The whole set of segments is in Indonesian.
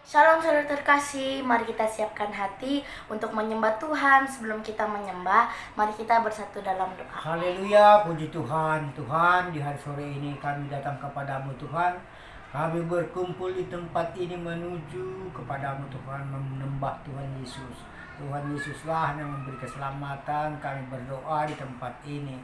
Shalom saudara terkasih, mari kita siapkan hati untuk menyembah Tuhan. Sebelum kita menyembah, mari kita bersatu dalam doa. Haleluya, puji Tuhan. Tuhan, di hari sore ini kami datang kepadamu Tuhan. Kami berkumpul di tempat ini menuju kepadamu Tuhan, menyembah Tuhan Yesus. Tuhan Yesuslah yang memberi keselamatan. Kami berdoa di tempat ini.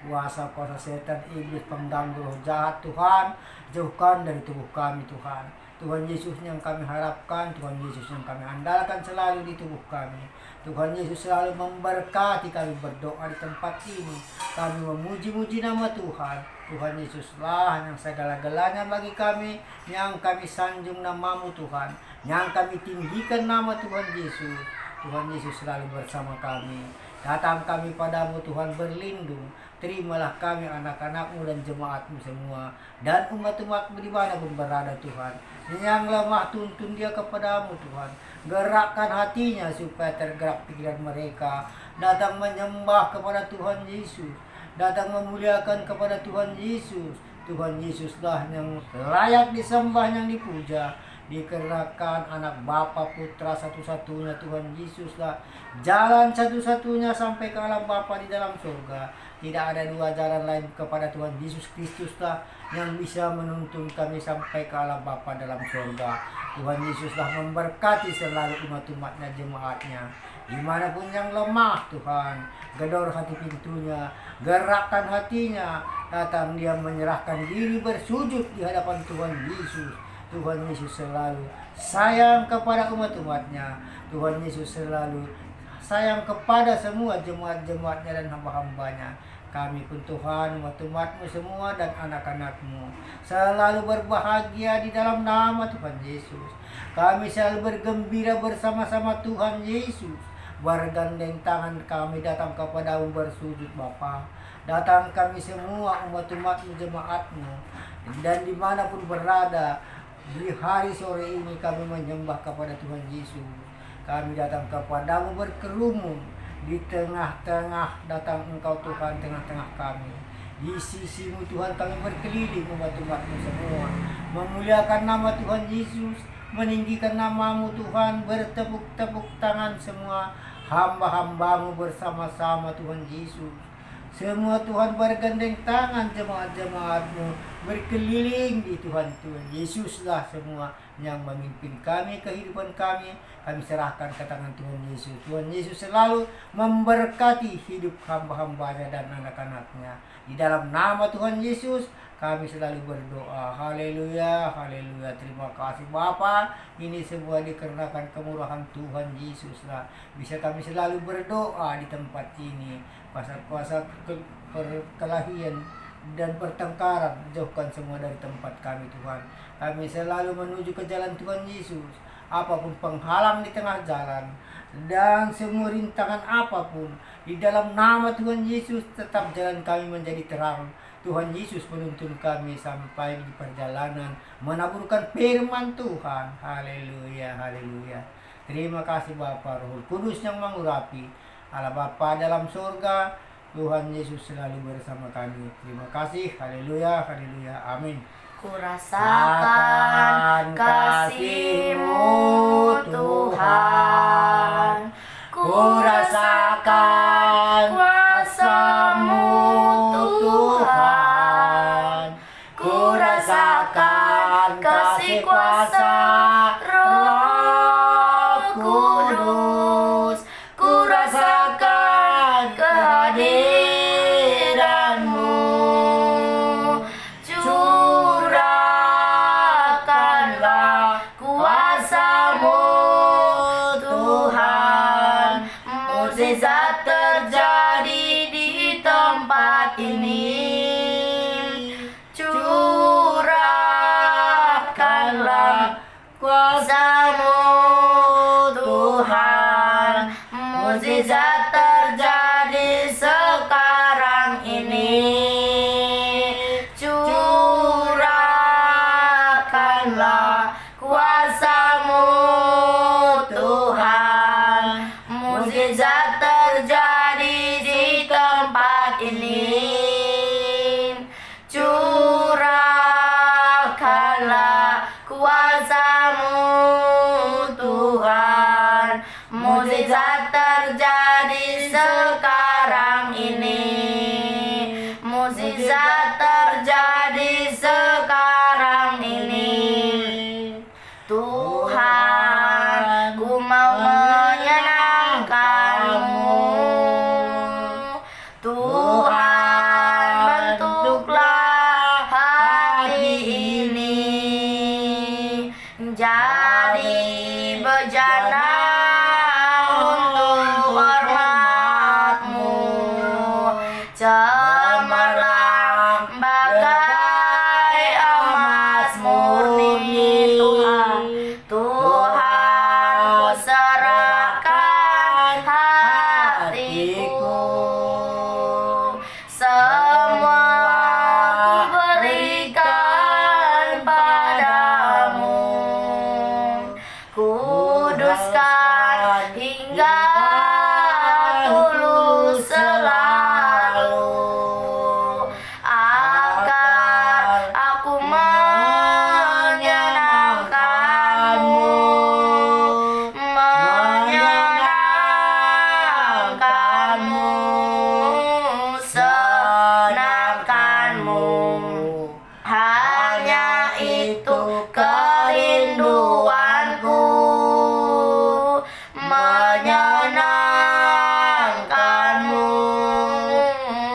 Kuasa-kuasa setan, iblis, pengganggu roh jahat Tuhan, jauhkan dari tubuh kami Tuhan. Tuhan Yesus yang kami harapkan, Tuhan Yesus yang kami andalkan selalu di tubuh kami. Tuhan Yesus selalu memberkati kami berdoa di tempat ini. Kami memuji-muji nama Tuhan. Tuhan Yesuslah yang segala-galanya bagi kami, yang kami sanjung namamu Tuhan, yang kami tinggikan nama Tuhan Yesus. Tuhan Yesus selalu bersama kami. Datang kami padamu Tuhan berlindung. Terimalah kami anak-anakmu dan jemaatmu semua, dan umat-umatmu di mana pun berada Tuhan. Yang lemah tuntun dia kepadamu Tuhan. Gerakkan hatinya supaya tergerak pikiran mereka. Datang menyembah kepada Tuhan Yesus. Datang memuliakan kepada Tuhan Yesus. Tuhan Yesuslah yang layak disembah, yang dipuja. Dikarenakan anak Bapa Putra satu-satunya Tuhan Yesuslah jalan satu-satunya sampai ke alam Bapa di dalam surga. Tidak ada dua jalan lain kepada Tuhan Yesus Kristuslah yang bisa menuntun kami sampai ke alam Bapa dalam surga. Tuhan Yesuslah memberkati selalu umat-umatnya, jemaatnya. Dimanapun yang lemah Tuhan, gedor hati pintunya, gerakkan hatinya. Datang dia menyerahkan diri bersujud di hadapan Tuhan Yesus. Tuhan Yesus selalu sayang kepada umat-umatnya. Tuhan Yesus selalu sayang kepada semua jemaat-jemaatnya dan hamba-hambanya. Kami pun Tuhan, umat-umatmu semua dan anak-anakmu selalu berbahagia di dalam nama Tuhan Yesus. Kami selalu bergembira bersama-sama Tuhan Yesus. Bergandeng tangan kami datang kepadamu bersujud Bapa. Datang kami semua umat-umatmu, jemaatmu, dan dimanapun berada. Di hari sore ini kami menyembah kepada Tuhan Yesus. Kami datang kepadamu berkerumun. Di tengah-tengah datang Engkau Tuhan, tengah-tengah kami. Di sisimu Tuhan kami berkeliling umat-umatmu semua. Memuliakan nama Tuhan Yesus. Meninggikan namamu Tuhan. Bertepuk-tepuk tangan semua hamba-hambamu bersama-sama Tuhan Yesus. Semua Tuhan bergandeng tangan jemaat-jemaatmu berkeliling di Tuhan Yesuslah semua yang memimpin kami, kehidupan kami serahkan ke tangan Tuhan Yesus. Tuhan Yesus selalu memberkati hidup hamba-hambanya dan anak-anaknya. Di dalam nama Tuhan Yesus kami selalu berdoa. Haleluya, haleluya. Terima kasih Bapa. Ini semua dikarenakan kemurahan Tuhan Yesuslah. Bisa kami selalu berdoa di tempat ini. Kuasa-kuasa perkelahian dan pertengkaran jauhkan semua dari tempat kami Tuhan. Kami selalu menuju ke jalan Tuhan Yesus. Apapun penghalang di tengah jalan dan semua rintangan apapun, di dalam nama Tuhan Yesus tetap jalan kami menjadi terang. Tuhan Yesus menuntun kami sampai di perjalanan menaburkan firman Tuhan. Haleluya, haleluya. Terima kasih Bapa, Roh Kudus yang mengurapi. Allah Bapa dalam surga, Tuhan Yesus selalu bersama kami. Terima kasih. Haleluya, haleluya. Amin. Kurasakan kasih-Mu Tuhan, kurasakan kuasa-Mu Tuhan, kurasakan kasih kuasa Roh Kudus, kurasakan kehadiran-Mu. Curahkanlah kuasa-Mu Tuhan, mukjizat terjadi di tempat ini. Curahkanlah kuasa-Mu Tuhan, mukjizat terjadi sekarang ini. Curahkanlah kuasa-Mu Tuhan, mukjizat terjadi di tempat ini. Curahkanlah kuasa-Mu jadi bejana untuk hormat-Mu, cemerlang bagai emas murni. Tuhan, Tuhan, ku serahkan hatiku, semua ku berikan padamu, kuduskan hingga tulus selalu, agar aku menyenangkan-Mu, menyenangkan-Mu, senangkan-Mu. Hanya itu kerinduanku, menyenangkan-Mu,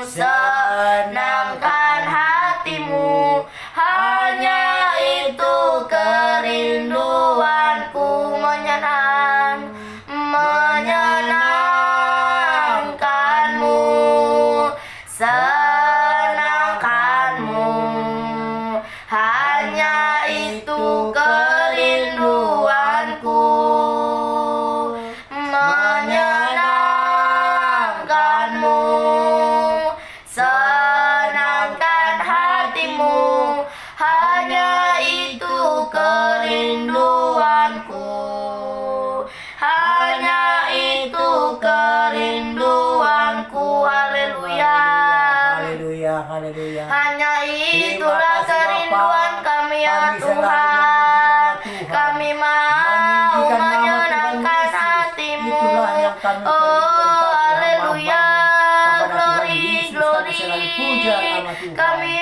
senangkan hatimu. Hanya itu kerinduanku, menyenangkan-Mu, senangkan-Mu. Hanya itu kerinduanku, menyenangkan-Mu, senangkan hatimu. Hanya itu kerinduanku, hanya itu kerinduanku. Haleluya, Haleluya, haleluya. hanya itulah kerinduan kami ya Tuhan. Kami mau menyenangkan hatimu. Oh, haleluya, glory, glory. Kami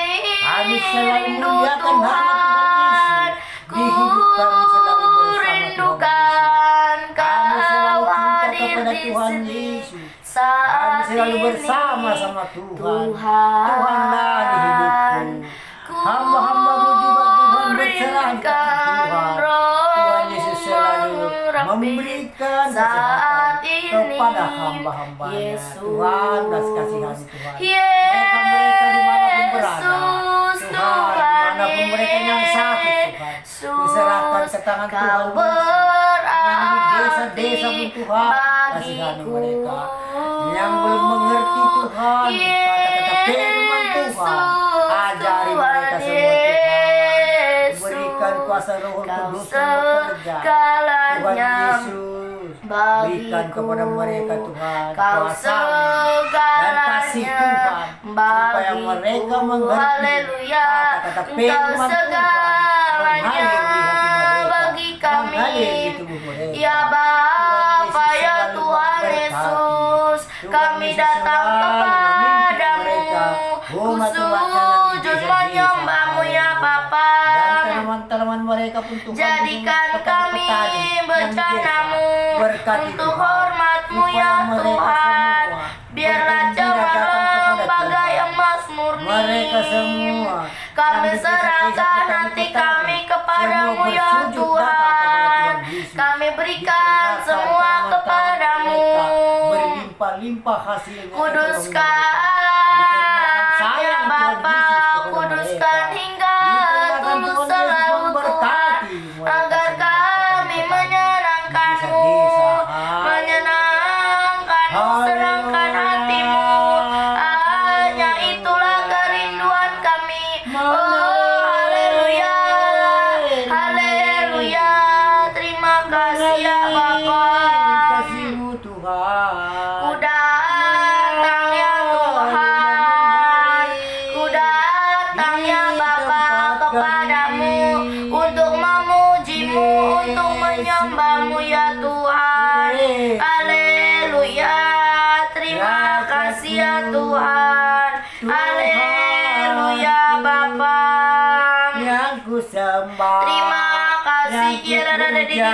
rindu Tuhan, ku rindukan Kau hadir di sini saat selalu ini. bersama sama Tuhan. Tuhan, Tuhanlah di hidupku. Hamba-hamba-Mu juga Tuhan berserah di tangan Tuhan. Tuhan Yesus selalu memberikan saat kesehatan ini. kepada hamba-hamba-Nya. Yesus, Tuhan belas kasihani Tuhan. Yesus, dimanapun berada. Tuhan, dimanapun mereka yang sakit Tuhan, kuserahkan ke tangan Kau Tuhan. Yang di desa-desa pun Tuhan, kasihani mereka. Yang belum mengerti Tuhan, kata-kata firman Tuhan, ajari mereka semua Tuhan. Berikan kuasa Roh Kudus yang bekerja. Tuhan Yesus, berikan kepada mereka Tuhan kuasa dan kasih Tuhan, supaya mereka mengerti kata-kata firman Tuhan, bagi kami. Ya Bapa, ya Tuhan Yesus, kami datang kepadamu, kusujud menyembah-Mu ya Bapa. Dan tanaman-tanaman mereka pun Tuhan, Jadikan kami bencana-Mu untuk hormat-Mu ya Tuhan. Biarlah cemerlang bagai emas murni. mereka semua Kami serahkan hati kami kepadamu ya Tuhan. Kami berikan semua kepadamu. berlimpah-limpah hasilnya. Kuduskan ya Bapa, kuduskan hingga tulus selalu Tuhan, agar kami menyenangkan-Mu, menyenangkan-Mu, senangkan hati-Mu. Hanya itulah kerinduan kami. Oh, haleluya, haleluya. Terima kasih ya Bapa. Kasih-Mu Tuhan. Ku datang ya Tuhan, ku datang ya Bapa kepadamu untuk memuji-Mu, untuk menyembah-Mu ya Tuhan. Haleluya, terima kasih ya Tuhan. Haleluya Bapa. Yang ku sembah. Terima kasih ya rada di ya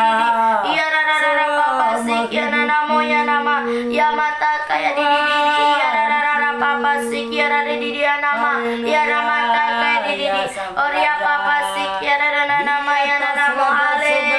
rada Papa sik ya namo ya nama ya mata kayak di ya rada Papa sik ya rada di nama ya mata kayak di Oria Papa sik ya rada nama ya namo. Haleluya.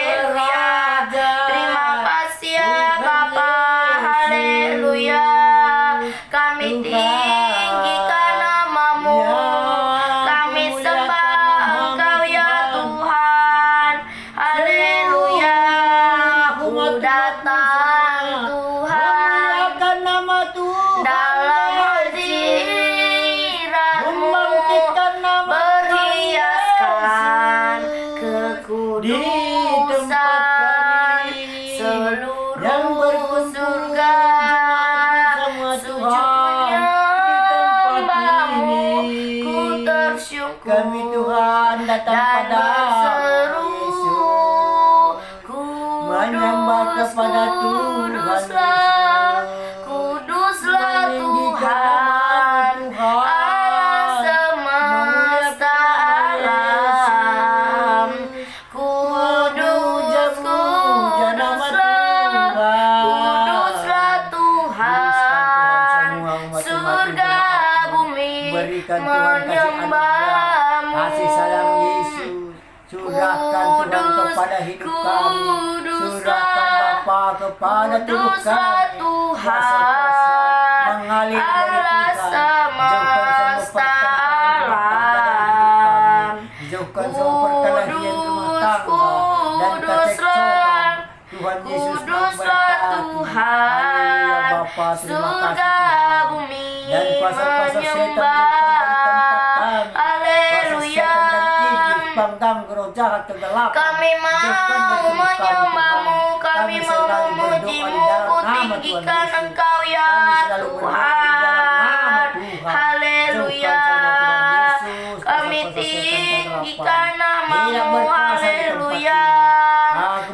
menyembah kepada Tuhan kuduslah, Yesus. kuduslah Meninggikan Tuhan, nama Allah Tuhan, semesta alam. Kudus, kuduslah, kuduslah Tuhan, surga bumi berikan Tuhan kasih anugerah, menyembahmu. kasih sayang Yesus. Surahkan Tuhan kepada hidup kami. Surahkan Bapa kepada tubuh Kuduslah kami. Tuhan, mengalir dari Allah Tuhan. semesta alam. Jauhkan semua perkelahian rumah tangga dan kecekcokan. Tuhan Yesus Kuduslah memberkati. Haleluya Tuhan, Bapa, terima kasih surga Tuhan. bumi Dan kuasa-kuasa setan menyembah. Haleluya. Panggang roh jahat kegelapan. Kami mau menyembahmu, kami mau memujimu, ku tinggikan Engkau ya Tuhan. Haleluya. Kami tinggikan namamu, haleluya.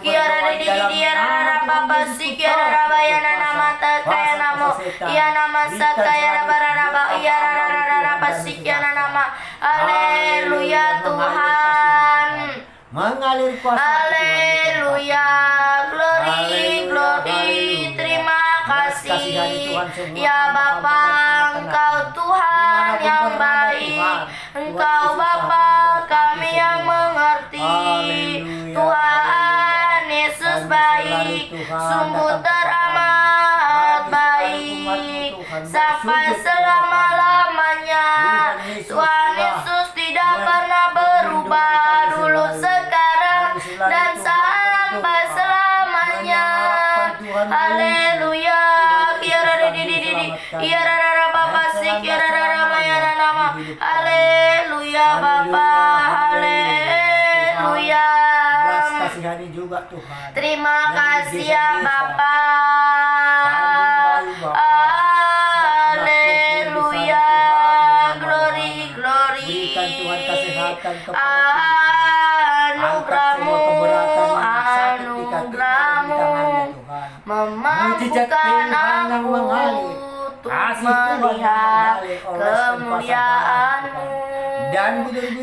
Kiara di diara papa si kiara bayana nama takaya namo, iya nama sakaya bararaba, iya rararaba si kiara nama. Haleluya Tuhan. Mengalir kuasa Haleluya, glory, glory, terima kasih ya Bapa, Engkau Tuhan yang baik, Engkau Bapa kami yang mengerti. Tuhan Yesus baik, sungguh teramat baik, sampai selama-lamanya. Tuhan Yesus tidak pernah berubah, dulu sekarang dan sampai selamanya. Haleluya. Kiara di kiara Bapa si kiara mayana nama. Haleluya Bapa. Haleluya. belas kasihani juga Tuhan. Terima kasih ya Bapa. Haleluya. Glory, glory. Berikan Tuhan kesehatan kepada Anugerahmu, anugerahmu memampukan aku untuk melihat kemuliaan-Mu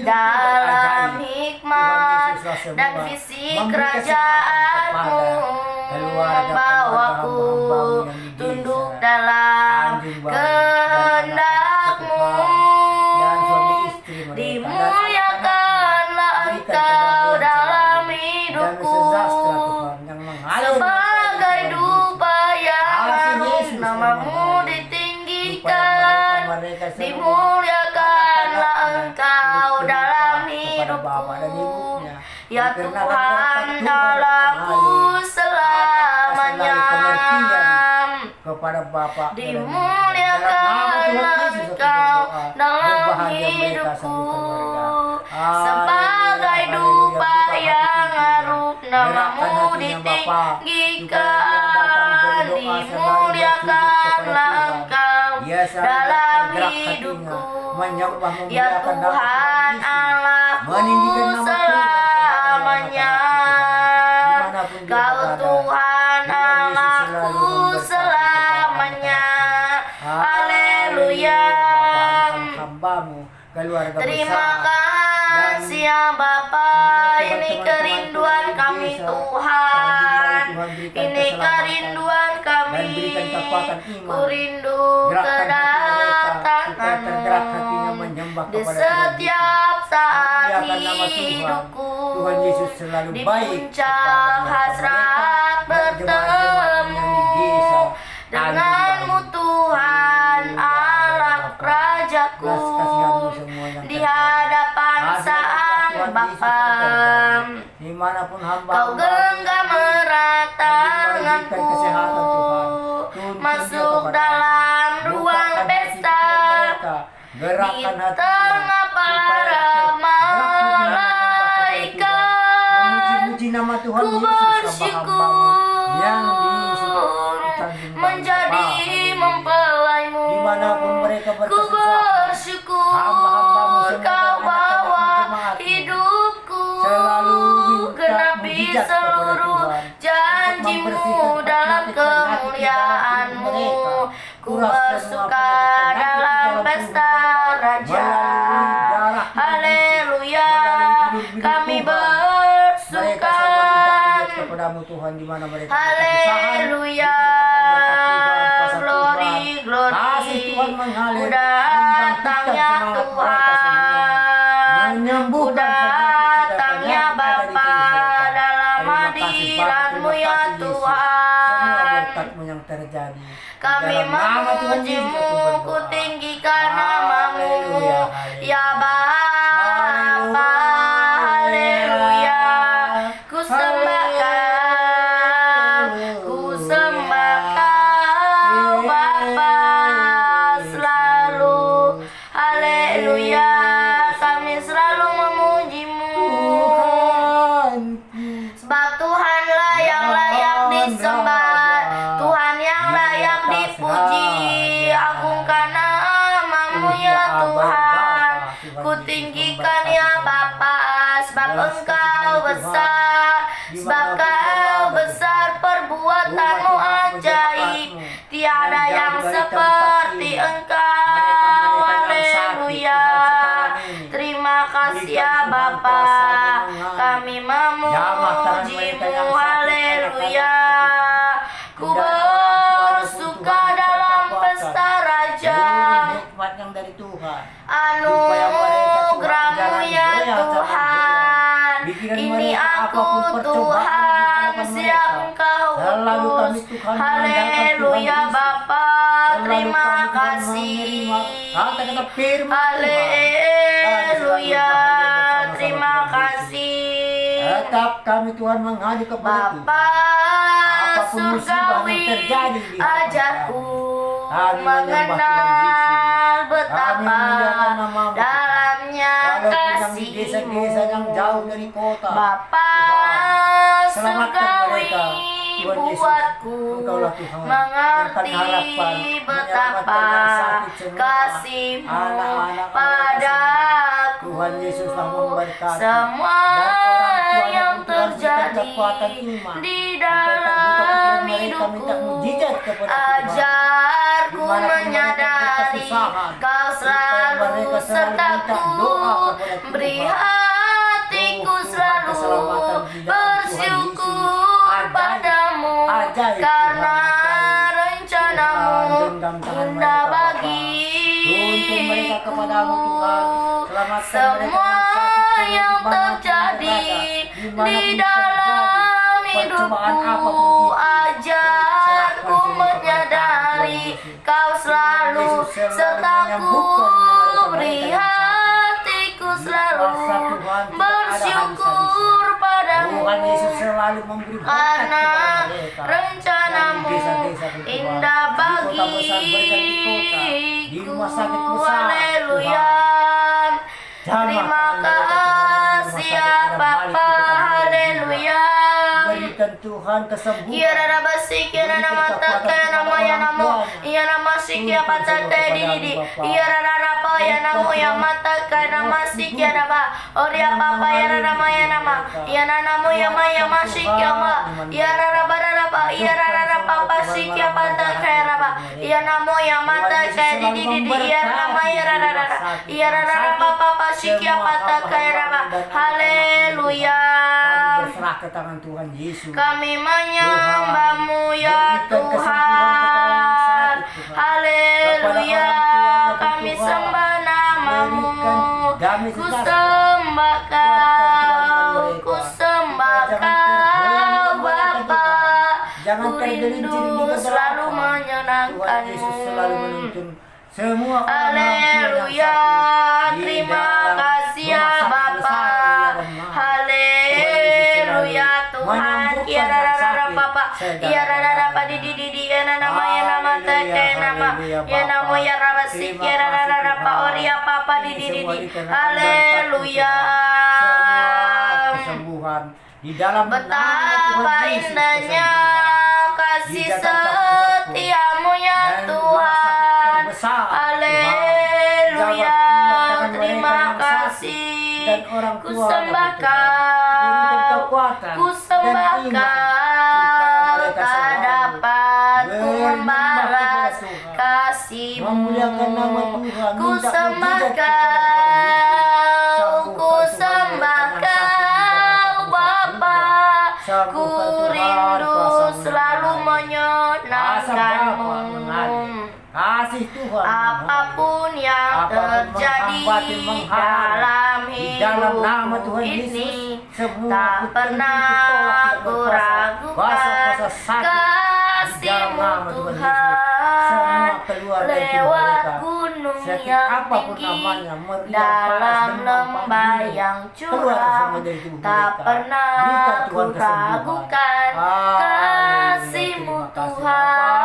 dalam hikmat dan visi kerajaan-Mu, membawaku tunduk dalam kehendak-Mu. Dimuliakanlah Engkau dalam hidupku sebagai dupa yang harum, namamu ditinggikan. Dimuliakanlah Engkau dalam hidupku, ya Tuhan Allahku selamanya. Kepada Bapa Dimuliakanlah Engkau dalam hidupku sebagai dupa yang harum, namamu ditinggikan. Dimuliakanlah Engkau dalam hidupku, ya Tuhan Allahku selamanya. Kau Tuhan Allahku selamanya. Haleluya. Terima kasih ya Bapa, ini kerinduan kami Tuhan. Ini kerinduan kami, ku rindu kedatangan-Mu di setiap saat hidupku. Di puncak hasrat bertemu denganmu Tuhan Allah Rajaku, di hadapan Sang Bapa. Dimanapun hamba Kau genggam erat tanganku, masuk dalam ruang pesta, di tengah para malaikat. Ku bersyukur menjadi mempelai-Mu. Ku bersyukur Kau bawa hidupku, genapi seluruh janji memujimu dalam kemuliaan-Mu. Ku bersuka dalam pesta Raja. Haleluya, kami bersuka. Kepadamu Tuhan di mana mereka Haleluya, glory, glory. Ku datangnya Tuhan, ku datangnya Bapa, dalam hadirat-Mu ya Tuhan. berkat-Mu yang terjadi. Kami memuji-Mu, ku tinggikan nama-Mu ya Bapa. Haleluya, ku sembahkan, ku sembah Kau Bapa selalu. Haleluya, kami selalu memuji-Mu. Sebab Tuhanlah yang layak disembah, Tuhan yang layak dipuji. Agungkan nama-Mu ya Tuhan, ku tinggikan ya Bapa. Sebab Engkau besar, sebab Kau besar, perbuatan-Mu ajaib. Tiada yang seperti Engkau. Haleluya, terima kasih ya Bapa, kami memuji-Mu. Haleluya, ku bersuka dalam pesta Raja. Nikmat yang dari Tuhan. Anugerah-Mu ya Tuhan, ini aku Tuhan, siap Engkau utus. Haleluya Bapa, terima kasih. Haleluya, terima kasih. Tetap kami Tuhan menghadap kepada Bapa surgawi, ajarku mengenal betapa dalamnya kasih-Mu. Bapa surgawi, buatku mengerti betapa kasih-Mu padaku. Semua yang terjadi di dalam hidupku, ajarku menyadari Kau selalu sertaku. Beri hatiku selalu bersyukur padamu, karena rencana-Mu indah bagiku. Semua yang terjadi di dalam hidupku, ajarku menyadari Kau selalu sertaku. Beri hatiku selalu bersyukur padamu, karena rencana-Mu indah bagiku. Haleluya, terima kasih ya Bapa. Haleluya, berikan Tuhan kesembuhan. Ya Rara basik ya nama tak ya nama ya namo ya nama sik ya pacat di ya Rara apa ya namo ya mata ka nama sik ya nama oria papa ya Rara ma ya nama ya namo ya ma ya masik ya ma ya Rara barara pa ya Rara papa sik ya pacat ya Rara ya namo ya mata ka di ya nama ya Rara ya Rara papa sik ya pacat ya Rara. Haleluya, berserah ke tangan Tuhan Yesus. kami menyembah-Mu ya Tuhan. Haleluya, kami sembah nama-Mu. Ku sembah Kau, ku sembah Kau Bapa. Ku rindu selalu menyenangkan-Mu. Semua Haleluya, terima kasih ya Bapa. Haleluya Tuhan. Ya Rara Papa, ya Rara Papa di ya nama ya nama teke nama ya nama ya Rara sik ya Rara Papa oria Papa di. Haleluya, kesembuhan di dalam betapa indahnya kasih setia-Mu ya Tuhan. Haleluya, terima kasih. Ku sembah Kau, ku sembah Kau, memuliakan nama Tuhan. Ku Minta sembah mujizat Kau, ku sembah Kau Bapa. Ku rindu selalu menyenangkan-Mu. Kasih Tuhan. Apapun yang terjadi dalam dalam nama hidup Tuhan ini, Yesus, semua tak aku pernah tolak, ku kuasa ragukan sakit. kasih-Mu Dalam nama Tuhan Yesus, Tuhan. semua keluarga itu Lewat mereka, gunung setiap yang apapun tinggi, namanya, meriam, dalam panas, demam, lembah pandemi, yang keluar curam, semua dari tubuh tak mereka. pernah Berikan ku Tuhan kesembuhan. ragukan Haleluya. kasih-Mu Terima kasih, Tuhan. Bapa.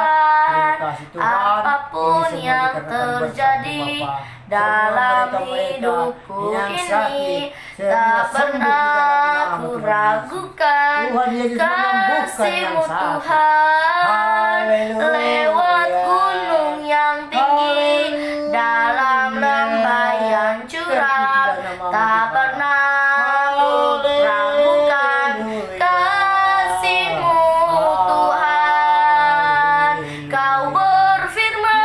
Terima kasih, Tuhan. Apapun Ini semua yang dikarenakan terjadi berkat Bapa. dalam Semua mereka-mereka hidupku yang ini, sakit, semua tak sembuh di pernah dalam nama ku Tuhan ragukan Tuhan Yesus menyembuhkan yang kasih-Mu sakit. Tuhan. Haleluya. Lewat gunung yang tinggi, Haleluya. dalam lembah yang curam, tak pernah ku ragukan kasih-Mu Tuhan. Kau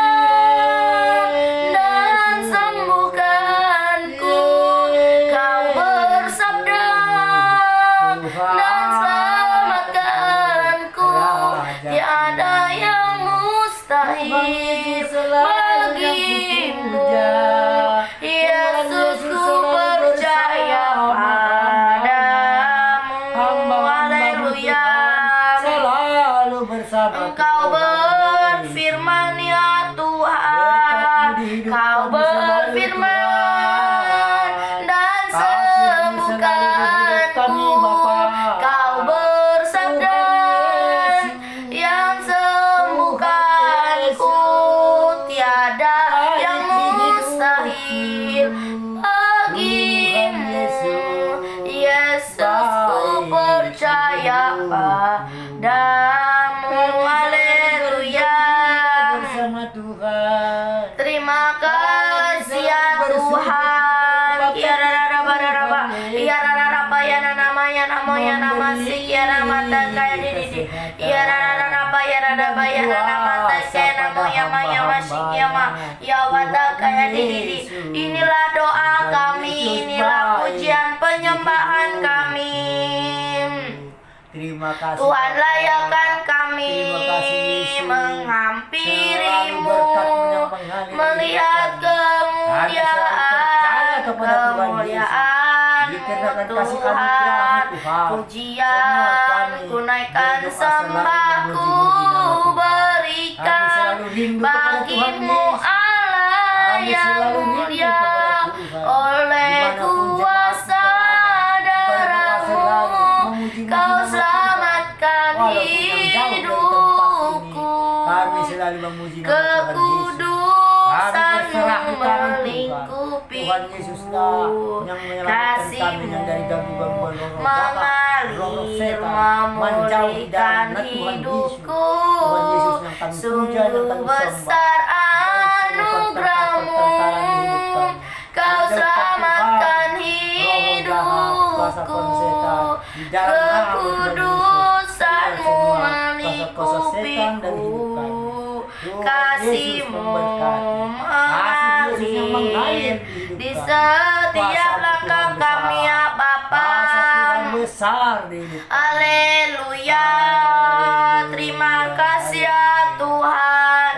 berfirman dan sembuhkanku. Kau bersabda dan selamatkanku. Tiada yang mustahil bagimu. Yesus, ku percaya padamu. Haleluya. Selalu bersama Engkau berfirman ya Tuhan. Kau berfirman dan sembuhkanku. Kau bersabda yang sembuhkanku. Tiada yang mustahil bagimu. Yesus, ku percaya padamu. Haleluya. bersama Tuhan. Terima kasih ya Tuhan. Ya nama ya nama ya nama si ya nama kaya di ya nama ya nama kaya nama ya ma ya masih ya ma ya wata kaya di. Inilah doa kami, inilah pujian penyembahan kami. Terima kasih Tuhan, Bapa. layakan kami Terima kasih, Yesus. menghampirimu, Selalu berkat menyampaikan melihat kemuliaan, Dikarenakan kasih Tuhan. anugerah-Mu, Tuhan. Pujian ku naikkan sembahku berikan Kami selalu rindu kepada Tuhan bagimu Yesus. Allah Kami yang selalu rindu mulia, kepada Tuhan. oleh Dimanapun kuasa darah-Mu Kau selamatkan Walaupun yang jauh dari tempat ini, hidupku. kami selalu memuji nama Tuhan Yesus. Kekudusan-Mu melingkupiku. Tuhan Yesuslah yang menyelamatkan kami yang dari gangguan roh jahat, roh setan, menjauh memulihkan dari Tuhan Yesus. hidupku. Tuhan Yesus yang kami puja, yang Sungguh kami besar anugerah-Mu. Kau selamatkan hidupku. Kekudusan-Mu melingkupiku. Kasih-Mu mengalir di setiap langkah kami ya Bapa. Besar di hidup kami. Haleluya. Terima kasih ya Tuhan.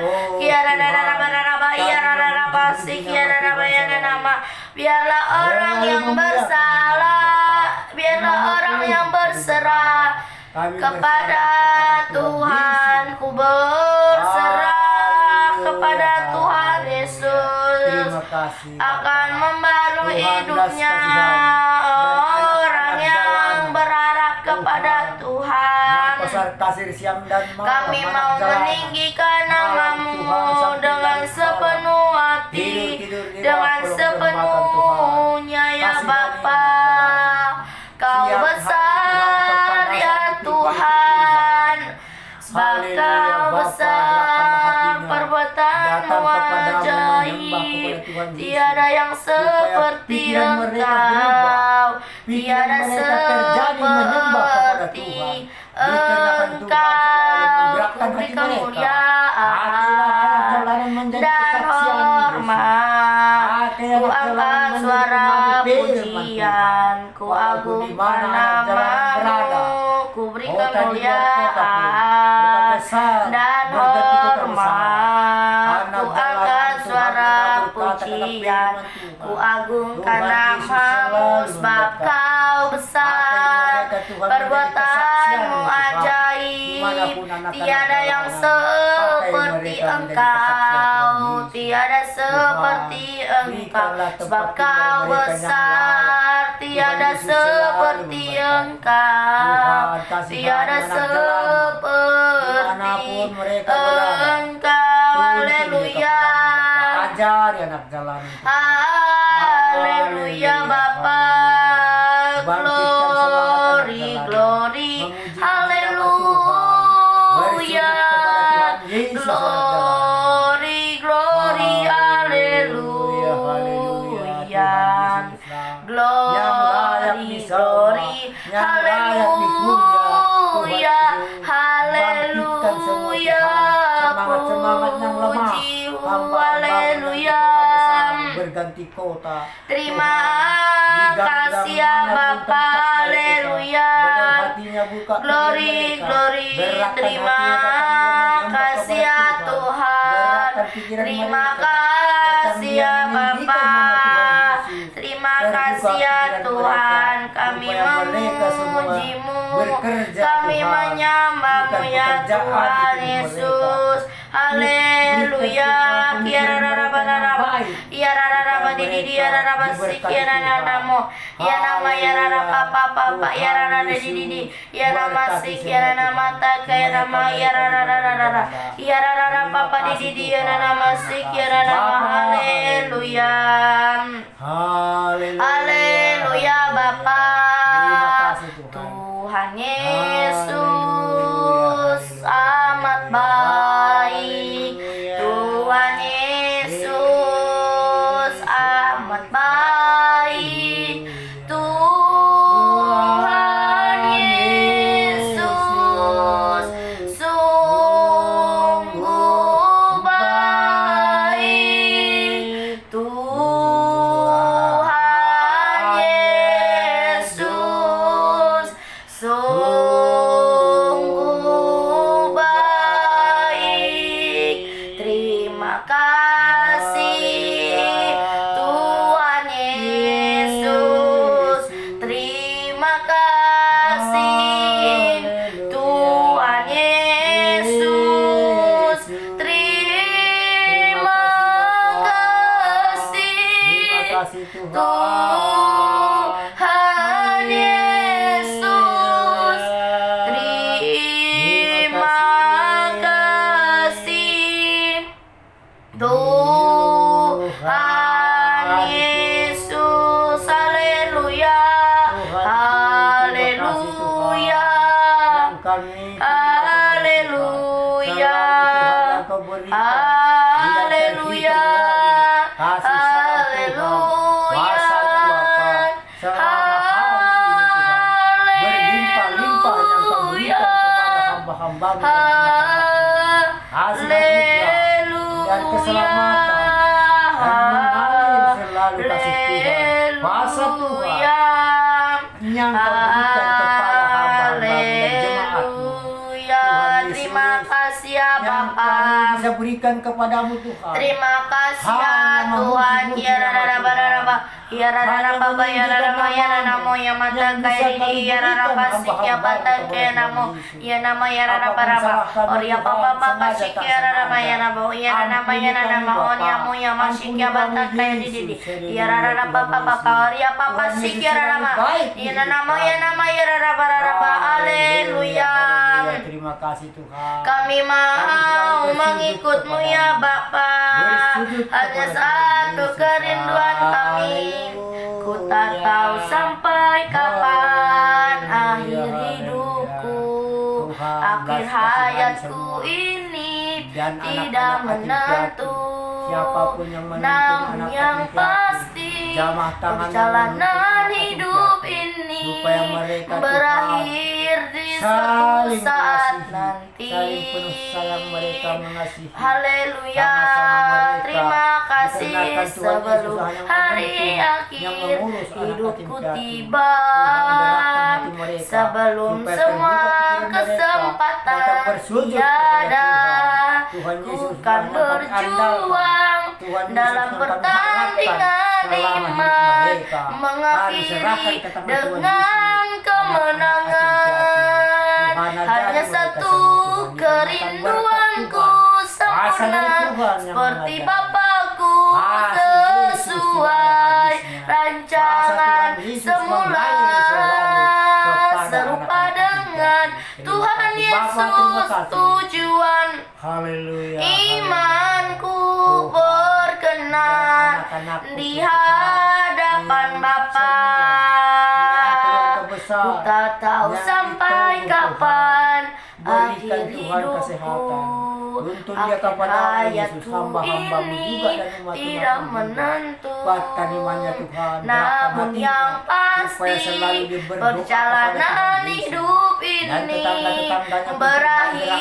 Biarlah orang yang bersalah, biarlah orang yang berserah kepada Tuhan. Ku berserah kepada Tuhan Yesus. Terima kasih Akan membaru Tuhan, hidupnya belas kasihan. orang yang berharap kepada Tuhan. Besar kasih siang dan malam. Kami mau meninggikan nama-Mu dengan sepenuh hati, dengan sepenuhnya ya Bapa. Kau besar ya Tuhan, sebab Kau besar, perbuatan-Mu ajaib. Tiada yang seperti Engkau, tiada seperti Engkau. Beri kemuliaan dan Ku angkat suara pujian, ku agungkan namamu, ku beri kemuliaan dan hormat. Ku angkat suara pujian, ku agungkan namamu, sebab kau besar, perbuatanmu ajaib. Tiada yang seperti engkau, tiada seperti engkau, sebab kau besar. Tiada seperti engkau, tiada seperti engkau. Haleluya, Ajar ya anak jalan itu. haleluya Bapa. Glory, glory, haleluya. Glory, glory, haleluya. Glory, glory, haleluya. Haleluya, puji, haleluya. Berganti kota. Terima kasih ya Bapa, haleluya. Glory, glory, terima kasih ya Tuhan. Terima kasih ya Bapa. Terima kasih ya Tuhan. Kami memujimu, kami menyembahmu ya Tuhan Yesus. Haleluya. Ya raraba didi ya raraba siki ya namo ya nama ya raraba papa ya raraba didi ya nama siki ya nama taka ya nama ya rarara ya raraba papa didi ya nama siki ya nama. Haleluya, haleluya Bapa. Tuhan Yesus amat baik. Tuhan Yesus amat baik. Tuhan Yesus sungguh baik. Tuhan Yesus sungguh baik. Terima kasih Tuhan Yesus. Terima kasih Tuhan Yesus. Terima kasih Tuhan Yesus. Terima kasih Tuhan Yesus. Haleluya, haleluya, haleluya, haleluya, haleluya, Berlimpah-limpah yang kau berikan kepada hamba-hambamu dan keselamatan dan mengalir selalu kasih Tuhan. Kuasa Tuhan yang kau berikan kepada hamba-hambamu dan jemaatmu. Terima kasih ya yang Bapa. kami bisa berikan kepadamu Tuhan. Terima kasih ya Tuhan. Ya raraba ya raraba ya raraba ya namo ya mata kaya di ya raraba sik ya bata kaya namo ya nama ya raraba ya papa sik ya raraba ya namo ya nama ya nama on ya mo ya masik ya bata kaya di ya raraba papa ya papa sik ya raraba ya nama ya raraba. Haleluya. Terima kasih Tuhan. Kami mau mengikutmu ya Bapa. Hanya satu kerinduan kami. Ku tak tahu sampai kapan akhir hidupku. Akhir hayatku ini tidak menentu. Namun yang pasti perjalanan hidup ini supaya mereka berakhir di suatu saling saat mengasihi, nanti. saling penuh sayang mereka mengasihi. Haleluya, Sama-sama mereka. terima kasih Dikarenakan Tuhan sebelum Yesus hanya hari menuntun, yang akhir mengurus anak hidupku yatim piatu. tiba. Tuhan gerakkan hati mereka, Sebelum supaya semua terbuka pikiran mereka, kesempatan datang bersujud kepada tiada, Tuhan. Tuhan ku Yesus kan yang kami andalkan. berjuang Tuhan Yesus dalam yang kami pertandingan harapkan selama hidup iman, mereka. Kami mengakhiri serahkan ke tangan Tuhan dengan Yesus, kemenangan. Tuhan ajari Hanya mereka satu semua, Tuhan. kerinduanku Asal dari sempurna, Tuhan yang seperti mengajari. Bapakku Kasih Yesus sesuai tidak ada rancangan habisnya. Kuasa Tuhan Yesus semula, mengalir selalu kepada serupa anak-anak dengan Terima Tuhan kasih, Bapa, terima Yesus kasih. tujuan Haleluya. imanku Tuhan. berkenan Dan anak-anakku di Tuhan. hadapan Semua. Bapa. Ya, keluarga besar. Ku tak tahu Ya, sampai itu, kapan Berikan akhir Tuhan hidupku, kesehatan. Tuntun dia akhir kepada Yesus, hayatku hamba-hambamu ini juga dan umat-umatmu tidak juga. menentu. Kuatkan imannya Tuhan, gerakkan Namun hatinya, yang supaya pasti selalu dia berdoa perjalanan kepada Tuhan Yesus. hidup Dan ini tetangga-tetangganya pun berakhir Tuhan